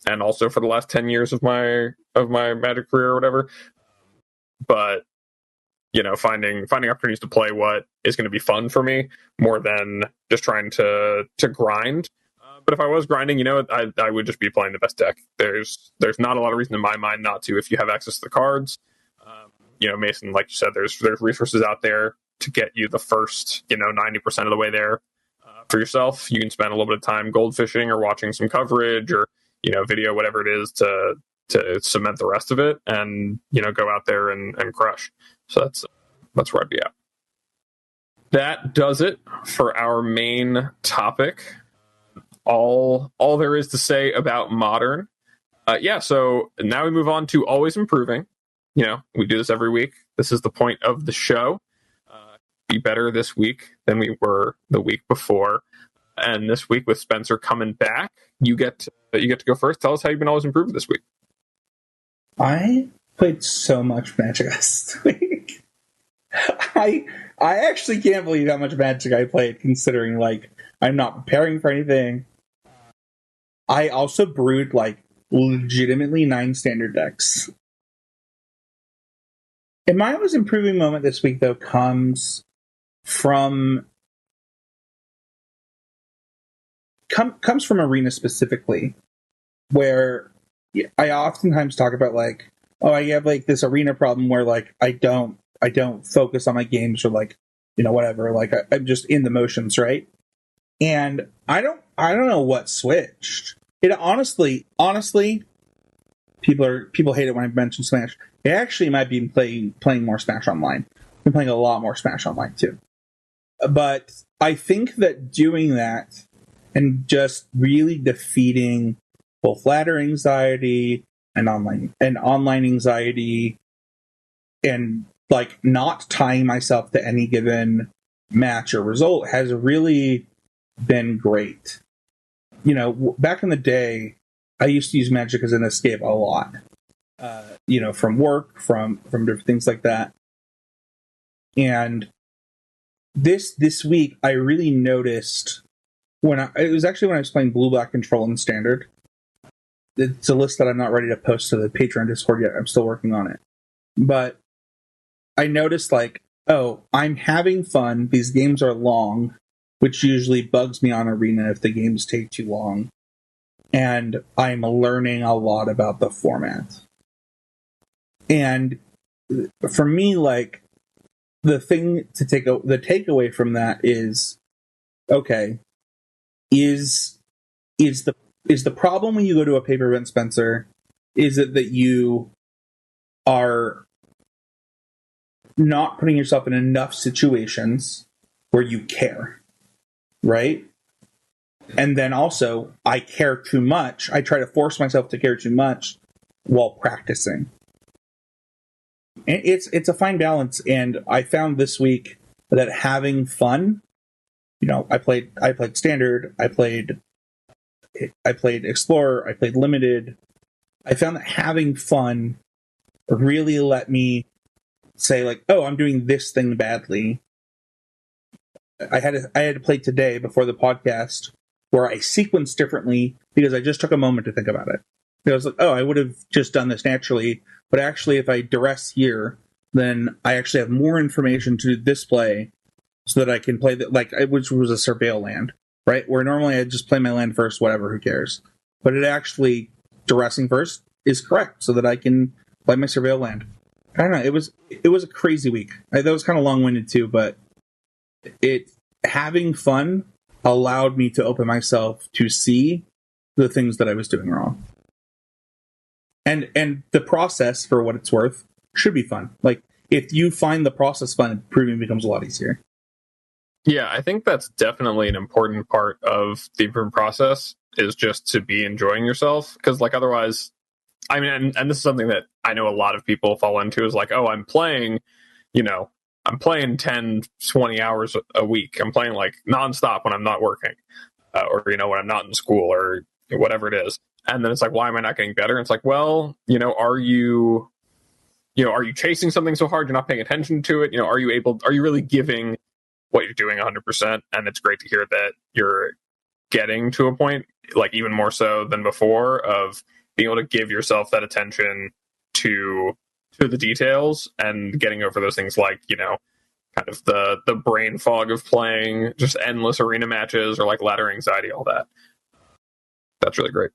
And also for the last 10 years of my Magic career or whatever. But, finding opportunities to play what is going to be fun for me more than just trying to grind. But if I was grinding, I would just be playing the best deck. There's not a lot of reason in my mind not to if you have access to the cards. Mason, like you said, there's resources out there to get you the first, 90% of the way there for yourself. You can spend a little bit of time gold fishing or watching some coverage or video, whatever it is, to cement the rest of it and go out there and crush. So that's where I'd be at. That does it for our main topic. All there is to say about Modern. So now we move on to always improving. We do this every week. This is the point of the show. Be better this week than we were the week before. And this week with Spencer coming back, you get to go first. Tell us how you've been always improved this week. I played so much Magic last week. I actually can't believe how much Magic I played, considering like I'm not preparing for anything. I also brewed like legitimately 9 standard decks. And my always improving moment this week though comes from Arena specifically, where I oftentimes talk about like, oh, I have like this Arena problem where like I don't focus on my games or like whatever, like I'm just in the motions, right? And I don't know what switched. It honestly, people hate it when I mention Smash. It actually might be playing more Smash Online. been playing a lot more Smash Online too. But I think that doing that and just really defeating both ladder anxiety and online anxiety, and like not tying myself to any given match or result has really been great. You know, back in the day, I used to use Magic as an escape a lot. You know, from work, from different things like that. And this week, I really noticed it was actually when I was playing Blue Black Control in Standard. It's a list that I'm not ready to post to the Patreon Discord yet. I'm still working on it. But I noticed, like, oh, I'm having fun. These games are long, which usually bugs me on Arena if the games take too long. And I'm learning a lot about the format. And for me, like, the thing to the takeaway from that is, okay, is the problem when you go to a paper event, Spencer, is it that you are not putting yourself in enough situations where you care, right? And then also, I care too much. I try to force myself to care too much while practicing. And it's a fine balance, and I found this week that having fun, you know, I played Standard, I played Explorer, I played Limited. I found that having fun really let me say, like, oh, I'm doing this thing badly. I had to play today before the podcast where I sequenced differently because I just took a moment to think about it. I was like, oh, I would have just done this naturally, but actually if I duress here, then I actually have more information to display so that I can play which was a surveil land, right? Where normally I just play my land first, whatever, who cares? But it actually, duressing first is correct so that I can play my surveil land. I don't know, it was a crazy week. That was kind of long-winded too, but having fun allowed me to open myself to see the things that I was doing wrong. And the process, for what it's worth, should be fun. Like, if you find the process fun, improving becomes a lot easier. Yeah, I think that's definitely an important part of the improvement process, is just to be enjoying yourself. Because, like, otherwise, I mean, and this is something that I know a lot of people fall into, is like, oh, I'm playing 10, 20 hours a week. I'm playing, like, nonstop when I'm not working, or, you know, when I'm not in school, or whatever it is. And then it's like, why am I not getting better? And it's like, well, you know, are you chasing something so hard you're not paying attention to it? You know, are you really giving what you're doing 100%? And it's great to hear that you're getting to a point, like, even more so than before, of being able to give yourself that attention to the details and getting over those things, like, you know, kind of the brain fog of playing just endless arena matches, or like ladder anxiety, all that. That's really great.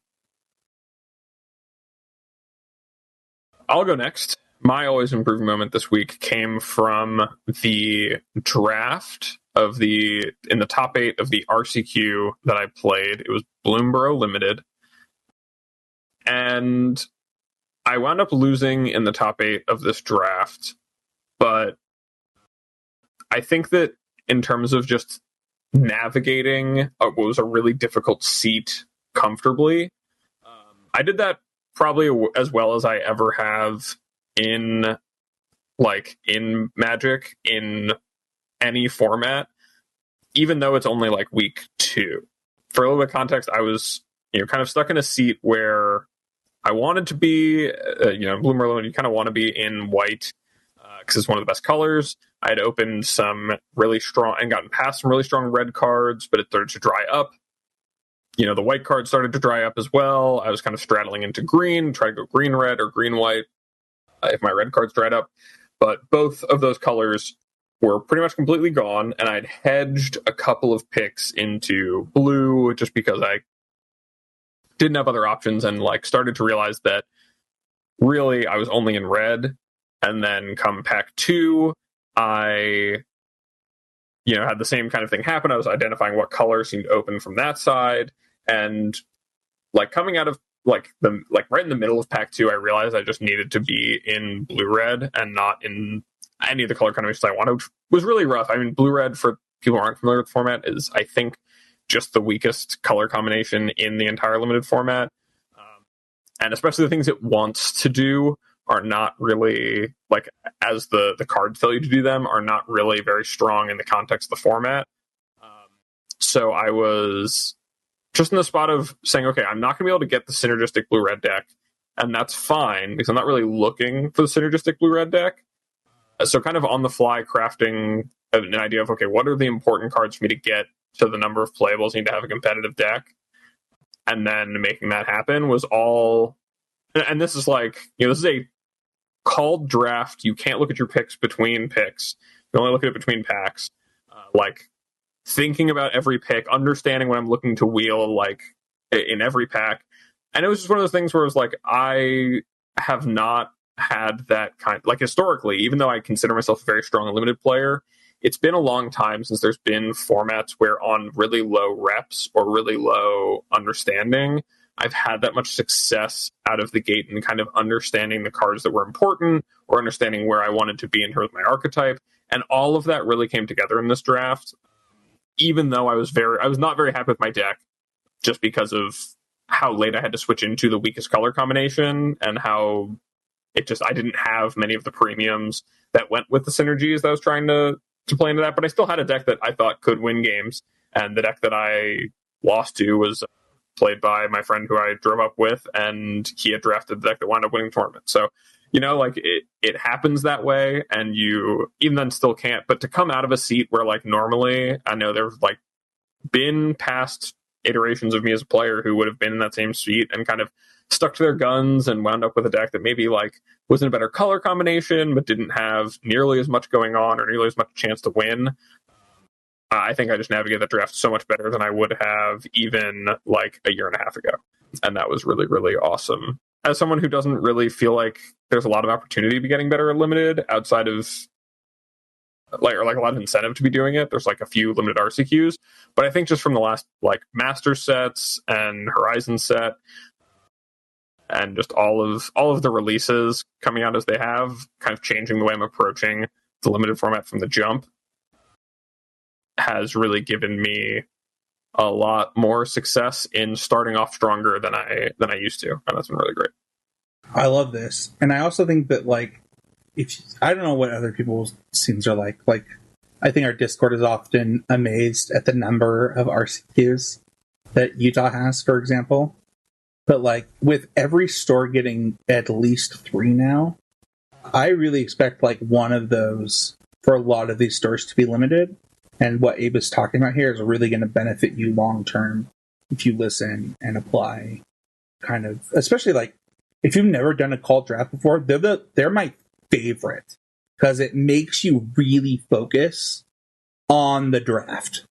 I'll go next. My always improving moment this week came from the draft in the top 8 of the RCQ that I played. It was Bloomborough Limited. And I wound up losing in the top 8 of this draft. But I think that in terms of just navigating what was a really difficult seat comfortably, I did that probably as well as I ever have in Magic, in any format, even though it's only like week 2. For a little bit of context, I was, you know, kind of stuck in a seat where I wanted to be, Blue Merlin, you kind of want to be in white because it's one of the best colors. I had opened some really strong and gotten past some really strong red cards, but it started to dry up. You know, the white card started to dry up as well. I was kind of straddling into green, try to go green-red or green-white if my red cards dried up. But both of those colors were pretty much completely gone, and I'd hedged a couple of picks into blue just because I didn't have other options, and like started to realize that really I was only in red. And then come pack 2, I had the same kind of thing happen. I was identifying what color seemed open from that side, and like coming out of right in the middle of pack 2, I realized I just needed to be in blue red and not in any of the color combinations I wanted, which was really rough. I mean, blue-red, for people who aren't familiar with the format, is, I think, just the weakest color combination in the entire limited format. And especially the things it wants to do are not really, like, as the cards tell you to do them, are not really very strong in the context of the format. So I was just in the spot of saying, okay, I'm not going to be able to get the synergistic blue-red deck, and that's fine, because I'm not really looking for the synergistic blue-red deck. So kind of on the fly crafting an idea of, okay, what are the important cards for me to get to the number of playables I need to have a competitive deck? And then making that happen was all... And this is like, this is a called draft. You can't look at your picks between picks. You only look at it between packs. Like, thinking about every pick, understanding what I'm looking to wheel, like, in every pack. And it was just one of those things where it was like, I have not had that kind, like, historically, even though I consider myself a very strong limited player, it's been a long time since there's been formats where on really low reps or really low understanding, I've had that much success out of the gate in kind of understanding the cards that were important or understanding where I wanted to be in terms of my archetype. And all of that really came together in this draft. Even though I was not very happy with my deck, just because of how late I had to switch into the weakest color combination and how I didn't have many of the premiums that went with the synergies that I was trying to play into that. But I still had a deck that I thought could win games, and the deck that I lost to was played by my friend who I drove up with, and he had drafted the deck that wound up winning the tournament. So, like, it happens that way, and you even then still can't. But to come out of a seat where, like, normally, I know there's, like, been past iterations of me as a player who would have been in that same seat and kind of stuck to their guns and wound up with a deck that maybe, like, was in a better color combination but didn't have nearly as much going on or nearly as much chance to win. I think I just navigated that draft so much better than I would have even, like, a year and a half ago. And that was really, really awesome. As someone who doesn't really feel like there's a lot of opportunity to be getting better at limited outside of, like, or like a lot of incentive to be doing it, there's like a few limited RCQs. But I think just from the last, like, Master sets and Horizon set, and just all of the releases coming out as they have, kind of changing the way I'm approaching the limited format from the jump, has really given me a lot more success in starting off stronger than I used to, and that's been really great. I love this, and I also think that, like, I don't know what other people's scenes are like. Like, I think our Discord is often amazed at the number of RCQs that Utah has, for example. But, like, with every store getting at least 3 now, I really expect, like, one of those for a lot of these stores to be limited. And what Abe is talking about here is really going to benefit you long term if you listen and apply, kind of, especially, like, if you've never done a call draft before, they're my favorite because it makes you really focus on the draft.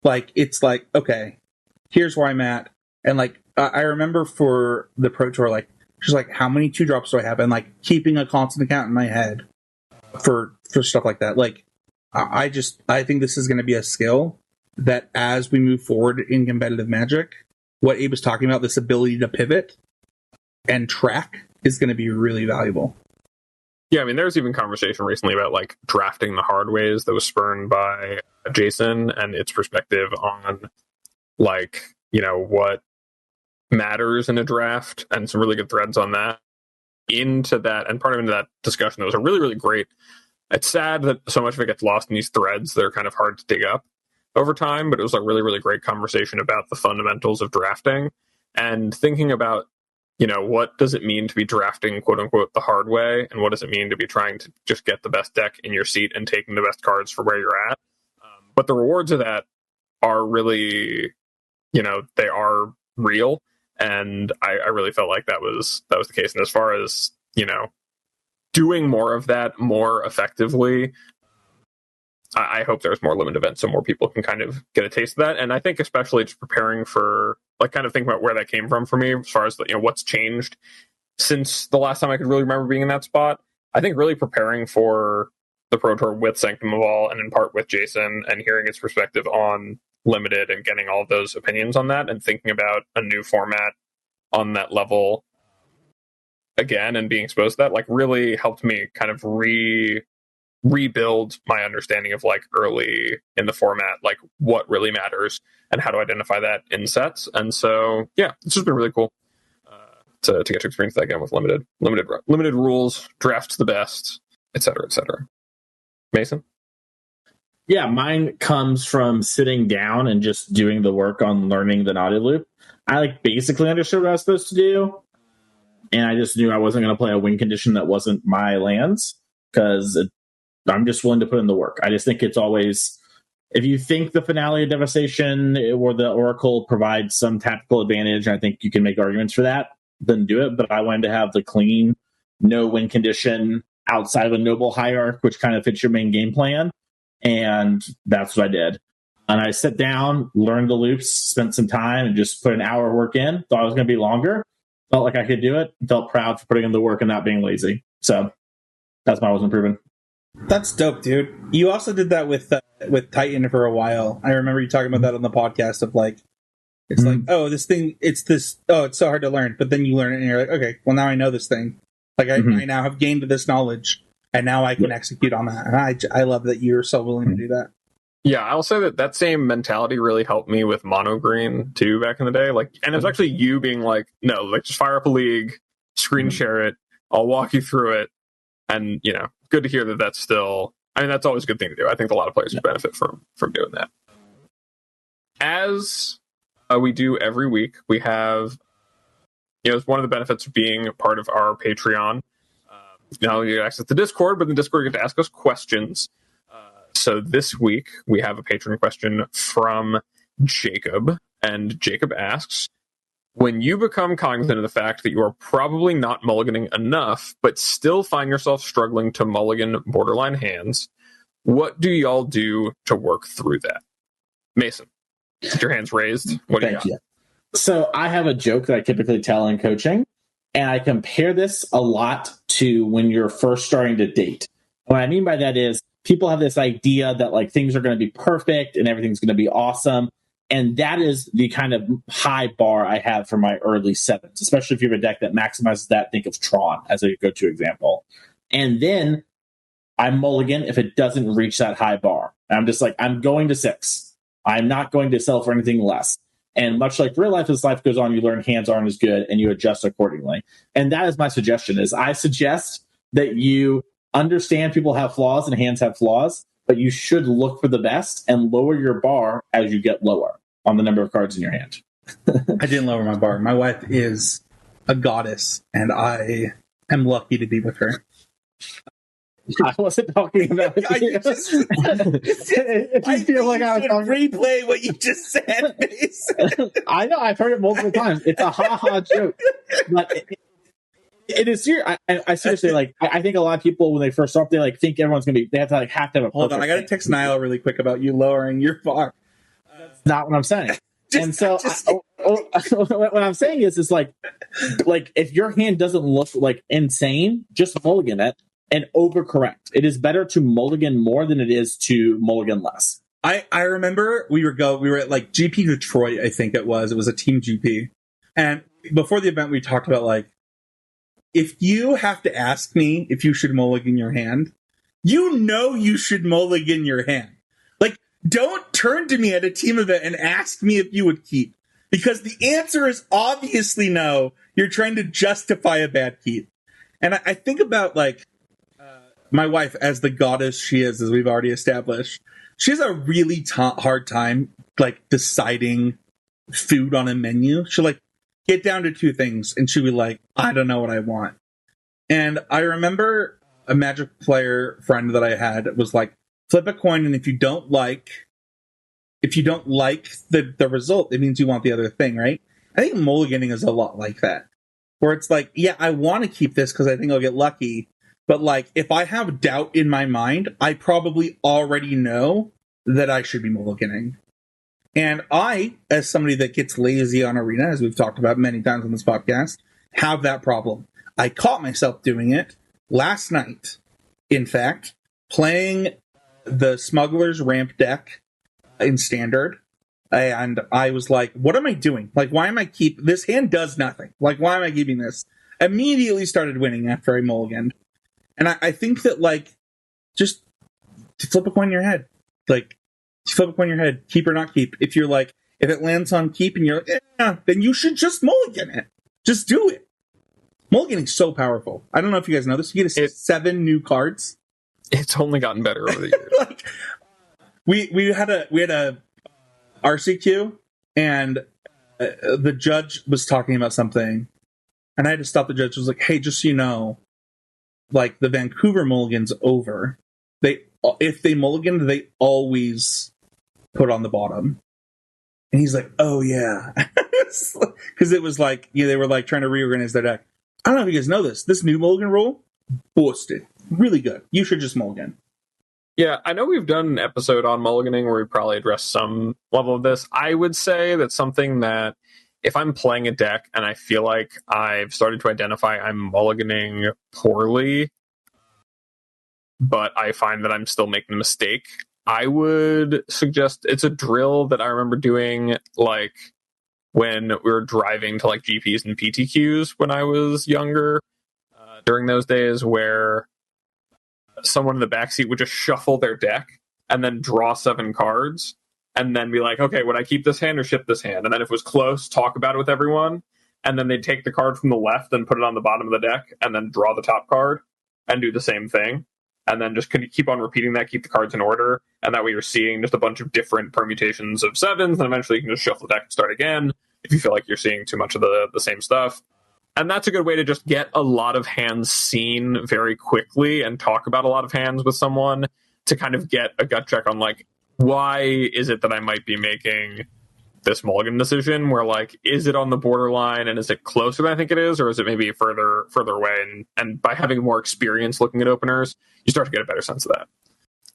Like, it's like, okay, here's where I'm at. And, like, I remember for the Pro Tour, like, just like, how many 2-drops do I have? And, like, keeping a constant count in my head for stuff like that. Like, I think this is going to be a skill that as we move forward in competitive Magic, what Abe was talking about, this ability to pivot and track, is going to be really valuable. Yeah, I mean, there's even conversation recently about, like, drafting the hard ways that was spurned by Jason and its perspective on, like, what matters in a draft, and some really good threads on that. Into that, and part of that discussion that was a really, really great. It's sad that so much of it gets lost in these threads that are kind of hard to dig up over time, but it was a really, really great conversation about the fundamentals of drafting and thinking about, what does it mean to be drafting, quote unquote, the hard way, and what does it mean to be trying to just get the best deck in your seat and taking the best cards for where you're at. But the rewards of that are really, they are real, and I really felt like that was the case. And as far as, doing more of that more effectively, I hope there's more limited events so more people can kind of get a taste of that. And I think especially just preparing for, like, kind of thinking about where that came from for me as far as, what's changed since the last time I could really remember being in that spot. I think really preparing for the Pro Tour with Sanctum of All, and in part with Jason, and hearing his perspective on limited and getting all of those opinions on that, and thinking about a new format on that level again and being exposed to that, like, really helped me kind of rebuild my understanding of like early in the format, like what really matters and how to identify that in sets. And so, yeah, it's just been really cool to get to experience that again with limited rules, draft the best, et cetera, et cetera. Mason? Yeah, mine comes from sitting down and just doing the work on learning the naughty loop. I like basically understood what I was supposed to do, and I just knew I wasn't going to play a win condition that wasn't my lands because I'm just willing to put in the work. I just think it's always, if you think the Finale of Devastation or the Oracle provides some tactical advantage, and I think you can make arguments for that, then do it. But I wanted to have the clean, no win condition outside of a Noble Hierarch, which kind of fits your main game plan. And that's what I did. And I sat down, learned the loops, spent some time, and just put an hour of work in. Thought it was going to be longer. Felt like I could do it. Felt proud for putting in the work and not being lazy. So that's why I was improving. That's dope, dude. You also did that with Titan for a while. I remember you talking about that on the podcast of like, it's like, oh, this thing, it's so hard to learn. But then you learn it and you're like, okay, well, now I know this thing. Like, I now have gained this knowledge. And now I can execute on that. And I love that you're so willing to do that. Yeah, I'll say that same mentality really helped me with Mono Green, too, back in the day. Like, and it was actually you being like, no, like, just fire up a league, screen share it, I'll walk you through it. And, you know, good to hear that that's still, I mean, that's always a good thing to do. I think a lot of players would benefit from doing that. As we do every week, we have, you know, it's one of the benefits of being part of our Patreon. Not only do you get access to Discord, but in the Discord you get to ask us questions. So this week we have a patron question from Jacob, and Jacob asks, when you become cognizant of the fact that you are probably not mulliganing enough, but still find yourself struggling to mulligan borderline hands, what do y'all do to work through that? Mason, with your hands raised, what do you got? Thank you. So I have a joke that I typically tell in coaching, and I compare this a lot to when you're first starting to date. What I mean by that is people have this idea that like things are going to be perfect and everything's going to be awesome. And that is the kind of high bar I have for my early sevens, especially if you have a deck that maximizes that. Think of Tron as a go-to example. And then I mulligan if it doesn't reach that high bar. And I'm just like, I'm going to 6. I'm not going to sell for anything less. And much like real life, as life goes on, you learn hands aren't as good and you adjust accordingly. And that is my suggestion, is I suggest that you understand people have flaws and hands have flaws, but you should look for the best and lower your bar as you get lower on the number of cards in your hand. I didn't lower my bar. My wife is a goddess, and I am lucky to be with her. I wasn't talking about you. I feel like I was replay what you just said. I know, I've heard it multiple times. It's a ha-ha joke. But it is serious. I seriously, like, I think a lot of people, when they first start, they like think everyone's going to be, they have to have a Hold on, I got to text Niall really quick about you lowering your bar. That's not what I'm saying. And so what I'm saying is like if your hand doesn't look like insane, just mulligan it and overcorrect. It is better to mulligan more than it is to mulligan less. I remember we were at like GP Detroit, I think it was a team GP. And before the event we talked about like, if you have to ask me if you should mulligan your hand, you know you should mulligan your hand. Like, don't turn to me at a team event and ask me if you would keep. Because the answer is obviously no. You're trying to justify a bad keep. And I think about like, my wife, as the goddess she is, as we've already established, she has a really hard time, like, deciding food on a menu. She'll, like, get down to 2 things, and she'll be like, I don't know what I want. And I remember a Magic player friend that I had was like, flip a coin, and if you don't like the result, it means you want the other thing, right? I think mulliganing is a lot like that. Where it's like, yeah, I want to keep this because I think I'll get lucky. But, like, if I have doubt in my mind, I probably already know that I should be mulliganing. And I, as somebody that gets lazy on Arena, as we've talked about many times on this podcast, have that problem. I caught myself doing it last night, in fact, playing the Smuggler's Ramp deck in Standard. And I was like, what am I doing? Like, why am I this hand does nothing. Like, why am I keeping this? Immediately started winning after I mulliganed. And I think that, like, just flip a coin in your head. Like, flip a coin in your head, keep or not keep. If you're like, if it lands on keep and you're like, then you should just mulligan it. Just do it. Mulliganing's so powerful. I don't know if you guys know this. You get 7 new cards. It's only gotten better over the years. Like, we had a RCQ, and the judge was talking about something, and I had to stop the judge. I was like, hey, just so you know, like, the Vancouver mulligan's over. If they mulligan, they always put on the bottom. And he's like, oh yeah. Because it was like, they were like trying to reorganize their deck. I don't know if you guys know this. This new mulligan rule, busted. Really good. You should just mulligan. Yeah, I know we've done an episode on mulliganing where we probably addressed some level of this. I would say that's something that if I'm playing a deck and I feel like I've started to identify I'm mulliganing poorly, but I find that I'm still making a mistake, I would suggest it's a drill that I remember doing like when we were driving to like GPs and PTQs when I was younger, during those days where someone in the backseat would just shuffle their deck and then draw 7 cards and then be like, okay, would I keep this hand or ship this hand? And then if it was close, talk about it with everyone. And then they'd take the card from the left and put it on the bottom of the deck and then draw the top card and do the same thing. And then just keep on repeating that, keep the cards in order. And that way you're seeing just a bunch of different permutations of 7s. And eventually you can just shuffle the deck and start again if you feel like you're seeing too much of the same stuff. And that's a good way to just get a lot of hands seen very quickly and talk about a lot of hands with someone to kind of get a gut check on, like, why is it that I might be making this mulligan decision where, like, is it on the borderline and is it closer than I think it is, or is it maybe further away? And by having more experience looking at openers, you start to get a better sense of that.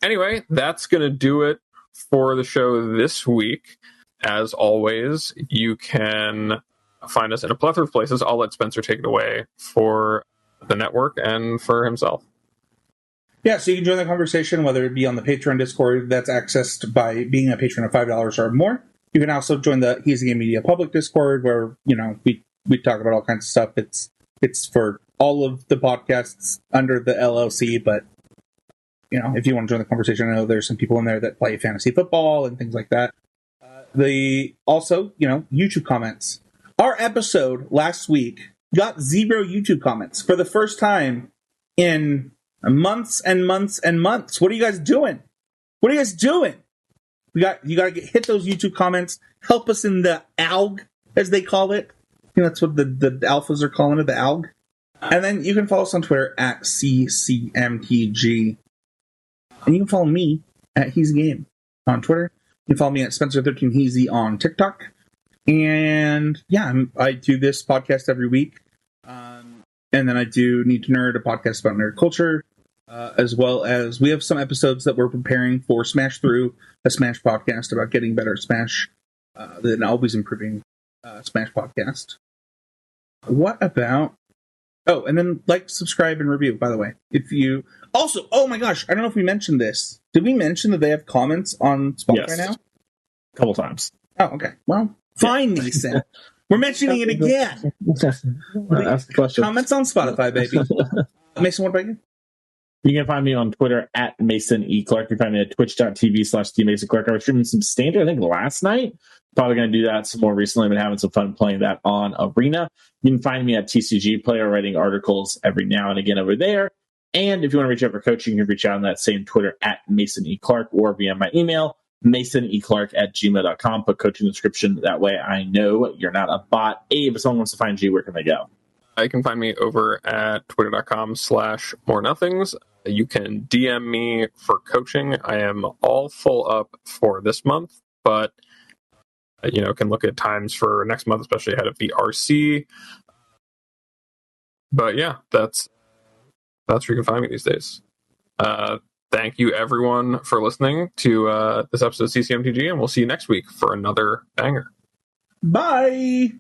Anyway, that's going to do it for the show this week. As always, you can find us in a plethora of places. I'll let Spencer take it away for the network and for himself. Yeah, so you can join the conversation, whether it be on the Patreon Discord that's accessed by being a patron of $5 or more. You can also join the He's the Game Media public Discord where, we talk about all kinds of stuff. It's for all of the podcasts under the LLC, but, if you want to join the conversation, I know there's some people in there that play fantasy football and things like that. YouTube comments. Our episode last week got 0 YouTube comments for the first time in months and months and months. What are you guys doing? You got to hit those YouTube comments. Help us in the alg, as they call it. That's what the alphas are calling it, the alg. And then you can follow us on Twitter at CCMTG. And you can follow me at He's Game on Twitter. You can follow me at Spencer13Heezy on TikTok. And I do this podcast every week. And then I do Need to Nerd, a podcast about nerd culture, as well as we have some episodes that we're preparing for Smash Through, a Smash podcast about getting better at Smash, the always improving Smash podcast. What about... Oh, and then subscribe, and review, by the way. If you... Also, oh my gosh, I don't know if we mentioned this. Did we mention that they have comments on Spotify now? A couple times. Oh, okay. Well, fine, Mason. We're mentioning it again. Ask the question. Comments on Spotify, baby. Mason, what about you? You can find me on Twitter at Mason E. Clark. You can find me at twitch.tv/TMasonClark. I was streaming some Standard, I think, last night. Probably going to do that some more recently. I've been having some fun playing that on Arena. You can find me at TCG Player, writing articles every now and again over there. And if you want to reach out for coaching, you can reach out on that same Twitter at Mason E. Clark or via my email, masoneclark@gmail.com. Put coaching in the description. That way I know you're not a bot. Abe, if someone wants to find you, where can they go? You can find me over at twitter.com/morenothings. You can DM me for coaching. I am all full up for this month, but can look at times for next month, especially ahead of the RC. But yeah, that's where you can find me these days. Thank you, everyone, for listening to this episode of CCMTG, and we'll see you next week for another banger. Bye!